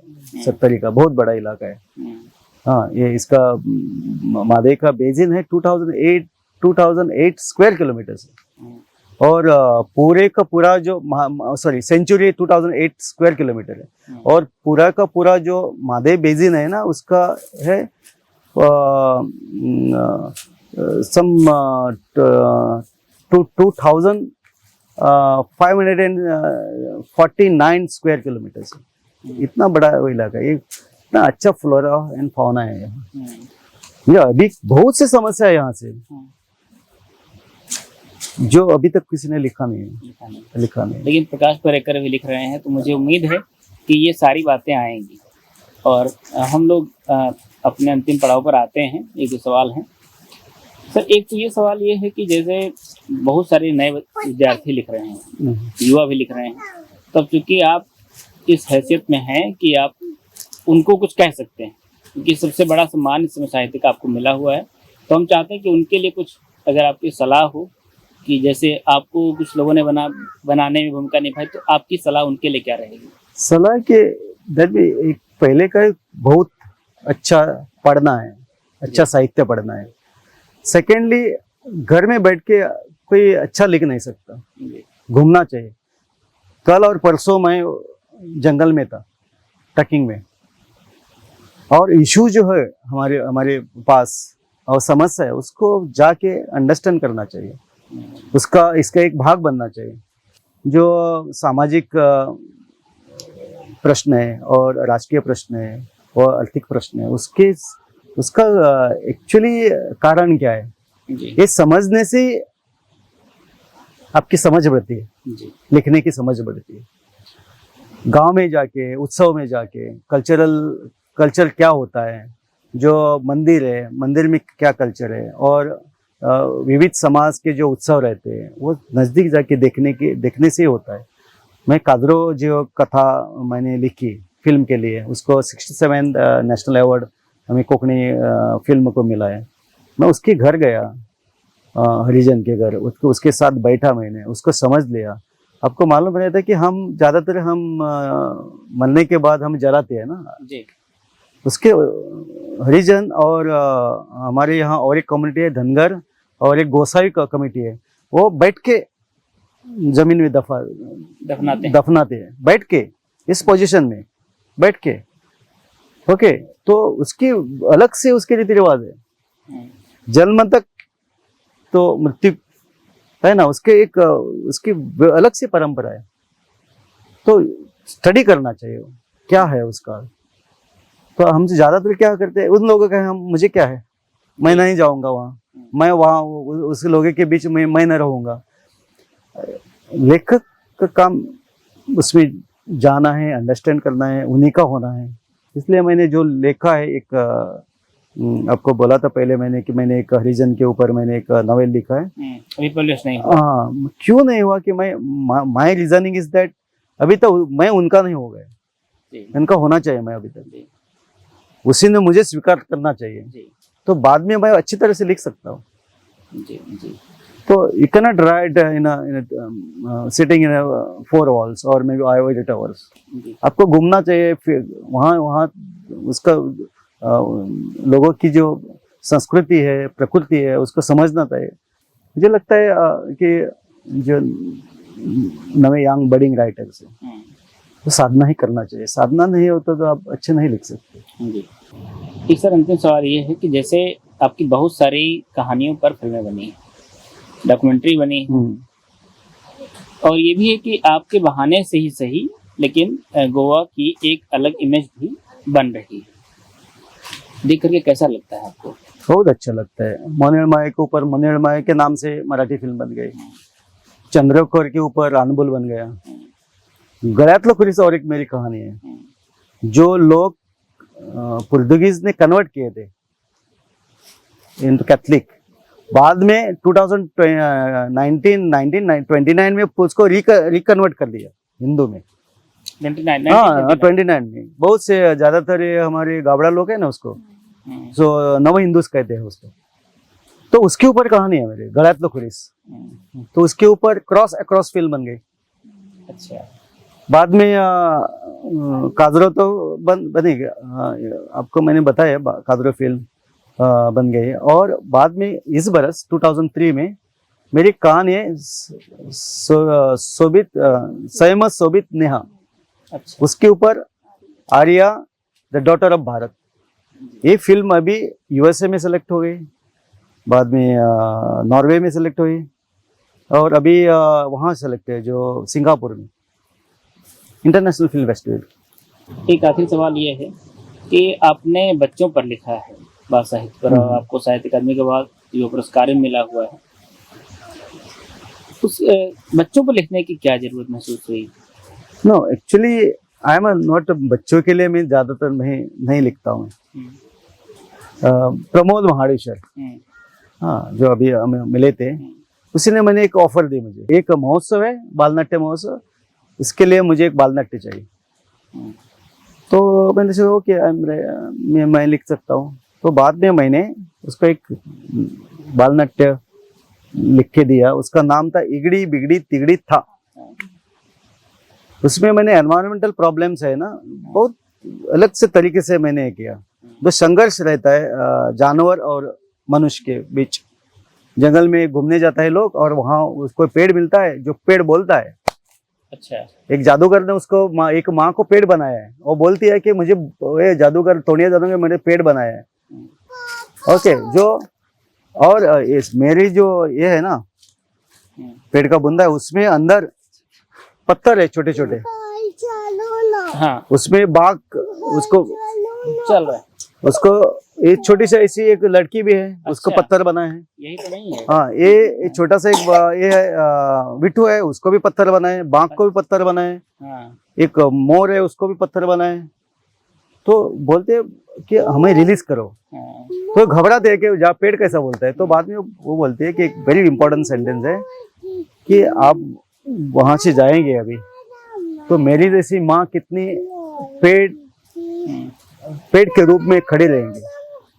[SPEAKER 3] 70 का बहुत बड़ा इलाका है। हाँ, ये इसका मादे का बेसिन है 2008 स्क्वायर किलोमीटर है, और पूरे का पूरा जो सेंचुरी 2008 स्क्वायर किलोमीटर है, और पूरा का पूरा जो मादे बेसिन है ना, उसका है सम 2549 स्क्वायर किलोमीटर है। इतना बड़ा वो इलाका है, इतना अच्छा फ्लोरा एंड फौना है यहाँ। ये अभी बहुत से समस्या है यहाँ से जो अभी तक किसी ने लिखा नहीं है, लिखा नहीं।
[SPEAKER 2] लेकिन प्रकाश पर्रिकर भी लिख रहे हैं, तो मुझे उम्मीद है कि ये सारी बातें आएंगी। और हम लोग अपने अंतिम पड़ाव पर आते हैं। एक दो सवाल हैं सर। एक तो ये सवाल ये है कि जैसे बहुत सारे नए विद्यार्थी लिख रहे हैं, युवा भी लिख रहे हैं, तब चूंकि आप इस हैसियत में हैं कि आप उनको कुछ कह सकते हैं, क्योंकि सबसे बड़ा सम्मान इस समय साहित्य का आपको मिला हुआ है, तो हम चाहते हैं कि उनके लिए कुछ अगर आपकी सलाह हो कि जैसे आपको कुछ लोगों ने बनाने में भूमिका निभाई, तो आपकी सलाह उनके लिए क्या रहेगी?
[SPEAKER 3] सलाह के एक पहले का बहुत अच्छा पढ़ना है, अच्छा साहित्य पढ़ना है। सेकेंडली घर में बैठ के कोई अच्छा लिख नहीं सकता, घूमना चाहिए। कल और परसों मैं जंगल में था, ट्रैकिंग में, और इशू जो है हमारे पास और समस्या है, उसको जाके अंडरस्टैंड करना चाहिए, इसका एक भाग बनना चाहिए। जो सामाजिक प्रश्न है और राजकीय प्रश्न है और आर्थिक प्रश्न है, उसका एक्चुअली कारण क्या है, ये समझने से आपकी समझ बढ़ती है, लिखने की समझ बढ़ती है। गांव में जाके, उत्सव में जाके कल्चर क्या होता है, जो मंदिर है, मंदिर में क्या कल्चर है, और विविध समाज के जो उत्सव रहते हैं वो नज़दीक जाके देखने से ही होता है। मैं कादरो जो कथा मैंने लिखी फिल्म के लिए, उसको 67 नेशनल अवार्ड हमें कोकणी फिल्म को मिला है। मैं उसके घर गया, हरिजन के घर, उसके साथ बैठा, मैंने उसको समझ लिया। आपको मालूम रहता है कि हम ज़्यादातर मरने के बाद हम जलाते हैं ना
[SPEAKER 2] जी।
[SPEAKER 3] उसके हरिजन और हमारे यहाँ और एक कम्युनिटी है धनगर, और एक गोसाई का कमेटी है, वो बैठ के जमीन में दफनाते हैं, बैठ के, इस पोजीशन में बैठ के। ओके, तो उसकी अलग से उसके रीति रिवाज है। जन्म तक तो मृत्यु है ना, उसकी अलग से परंपरा है। तो स्टडी करना चाहिए क्या है उसका। तो हम ज्यादातर क्या करते हैं, उन लोगों का मुझे क्या है, मैं नहीं जाऊंगा वहाँ, मैं वहाँ उस लोगों के बीच में मैं न रहूंगा। लेखक का काम उसमें जाना है, अंडरस्टैंड करना है, उन्हीं का होना है। इसलिए मैंने जो लिखा है, एक आपको बोला था पहले मैंने कि मैंने एक हरिजन के ऊपर मैंने एक नॉवेल लिखा है।
[SPEAKER 2] अभी पब्लिश नहीं हुआ।
[SPEAKER 3] हाँ, क्यों नहीं हुआ कि माय रीजनिंग इज दैट अभी तक मैं उनका नहीं हो गया, इनका होना चाहिए। मैं अभी तक उसी ने मुझे स्वीकार करना चाहिए, तो बाद में मैं अच्छी तरह से लिख सकता हूँ। तो you cannot write in a sitting in a 4 walls or maybe 8 hours. आपको घूमना चाहिए, फिर वहाँ उसका लोगों की जो संस्कृति है, प्रकृति है, उसको समझना चाहिए। मुझे लगता है कि जो नवे यंग बडिंग राइटर्स है, तो साधना ही करना चाहिए। साधना नहीं होता तो आप अच्छे नहीं लिख सकते।
[SPEAKER 2] एक सर अंतिम सवाल ये है कि जैसे आपकी बहुत सारी कहानियों पर फिल्में बनी, डॉक्यूमेंट्री बनी, और ये भी है कि आपके बहाने से ही सही, लेकिन गोवा की एक अलग इमेज भी बन रही है। देख करके कैसा लगता है आपको?
[SPEAKER 3] बहुत अच्छा लगता है। मोनेरमाय के ऊपर, मोनेरमाय के नाम से मराठी फिल्म बन गई, चंद्रकोर के ऊपर रानबुल बन गया, गळ्यातलं खुरीचं और एक मेरी कहानी है, जो लोग पुर्तगीज ने कन्वर्ट किए थे इन कैथलिक, बाद में 1929 में उसको रिकन्वर्ट कर दिया हिंदू में। 29 में बहुत से ज्यादातर हमारे गावड़ा लोग हैं ना, उसको जो नव हिंदूस कहते हैं उसको, तो उसके ऊपर कहानी है मेरे, गळ्यातलं खुरीस। तो उसके ऊपर क्रॉस फिल्म बन गई।
[SPEAKER 2] अच्छा।
[SPEAKER 3] बाद में कादरो तो बनेगा, आपको मैंने बताया, कादरो फिल्म बन गई। और बाद में इस बरस 2003 में मेरी कहानी है सोबित नेहा।
[SPEAKER 2] अच्छा।
[SPEAKER 3] उसके ऊपर Arya the daughter of Bharat. ये फिल्म अभी यूएसए में सेलेक्ट हो गई, बाद में नॉर्वे में सेलेक्ट हुई, और अभी वहाँ सेलेक्ट है जो सिंगापुर में, इंटरनेशनल फिल्म फेस्टिवल।
[SPEAKER 2] एक आखिरी सवाल ये है कि आपने बच्चों पर लिखा है बाल साहित्य पर, और आपको साहित्य अकादमी के बाद जो पुरस्कार भी मिला हुआ है, उस बच्चों पर लिखने की क्या जरूरत महसूस हुई?
[SPEAKER 3] No actually I am not, बच्चों के लिए मैं ज्यादातर नहीं लिखता हूँ। प्रमोद महाडेश्वर, हाँ, जो अभी हमें मिले थे, उसी ने मैंने एक ऑफर दी मुझे, एक महोत्सव है बाल नाट्य महोत्सव, इसके लिए मुझे एक बाल नाट्य चाहिए। तो मैंने सोचा कि मैं लिख सकता हूँ। तो बाद में मैंने उसको एक बाल नाट्य लिख के दिया, उसका नाम था इगड़ी बिगड़ी तिगड़ी था। उसमें मैंने एनवायरमेंटल प्रॉब्लम्स है ना, बहुत अलग से तरीके से मैंने किया। जो संघर्ष रहता है जानवर और मनुष्य के बीच, जंगल में घूमने जाता है लोग और वहाँ उसको पेड़ मिलता है जो पेड़ बोलता है।
[SPEAKER 2] अच्छा। एक
[SPEAKER 3] जादूगर ने उसको एक माँ को पेड़ बनाया है, वो बोलती है कि मुझे ये जादूगर टोनिया जादूगर मैंने पेड़ बनाया है। ओके, जो और इस मेरी जो ये है ना पेड़ का बुंदा है, उसमें अंदर पत्थर है छोटे छोटे,
[SPEAKER 2] हाँ,
[SPEAKER 3] उसमें बाघ उसको
[SPEAKER 2] चल रहा है,
[SPEAKER 3] उसको एक छोटी सी ऐसी एक लड़की भी है, उसको
[SPEAKER 2] अच्छा।
[SPEAKER 3] पत्थर बना है।
[SPEAKER 2] यही तो नहीं है?
[SPEAKER 3] हाँ, ये छोटा सा एक ये है बिट्टू है, उसको भी पत्थर बनाए, बाघ को भी पत्थर बनाए,
[SPEAKER 2] हाँ,
[SPEAKER 3] एक मोर है उसको भी पत्थर बनाए। तो बोलते कि हमें रिलीज करो,
[SPEAKER 2] हाँ,
[SPEAKER 3] तो घबराते हैं कि जा पेड़ कैसा बोलता है। तो बाद में वो बोलते हैं कि एक वेरी इंपॉर्टेंट सेंटेंस है कि आप वहां से जाएंगे अभी तो मेरी जैसी माँ कितनी पेड़ के रूप में खड़े रहेंगे,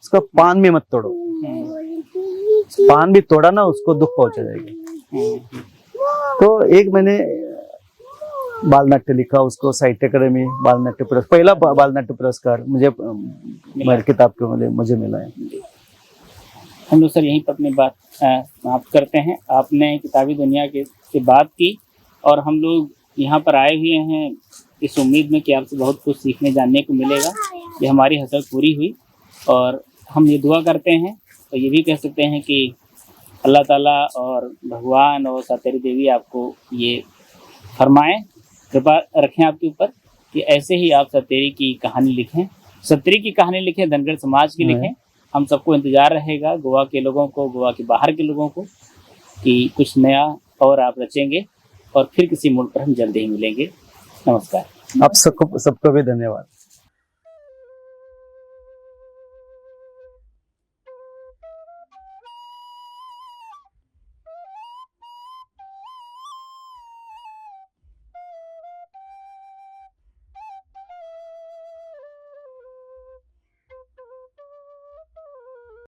[SPEAKER 3] उसका पान भी मत तोड़ो, पान भी तोड़ा ना उसको दुख पहुंचा जाएगा। तो एक मैंने बाल नाट्य लिखा, उसको साहित्य अकादमी बाल नाट्य पुरस्कार, पहला बाल नाट्य पुरस्कार मुझे मेरी किताब के मुझे मिला है।
[SPEAKER 2] हम लोग सर यहीं पर अपनी बात समाप्त करते हैं। आपने किताबी दुनिया से बात की और हम लोग यहाँ पर आए हुए हैं इस उम्मीद में कि आपसे बहुत कुछ सीखने जानने को मिलेगा। ये हमारी हसरत पूरी हुई और हम ये दुआ करते हैं और ये भी कह सकते हैं कि अल्लाह ताला और भगवान और सातेरी देवी आपको ये फरमाएं, कृपा रखें आपके ऊपर कि ऐसे ही आप सतेरी की कहानी लिखें, सतरी की कहानी लिखें, धनगर समाज की लिखें। हम सबको इंतजार रहेगा, गोवा के लोगों को, गोवा के बाहर के लोगों को, कि कुछ नया और आप रचेंगे और फिर किसी मूड पर हम जल्दी ही मिलेंगे। नमस्कार।
[SPEAKER 3] आप सबको भी धन्यवाद।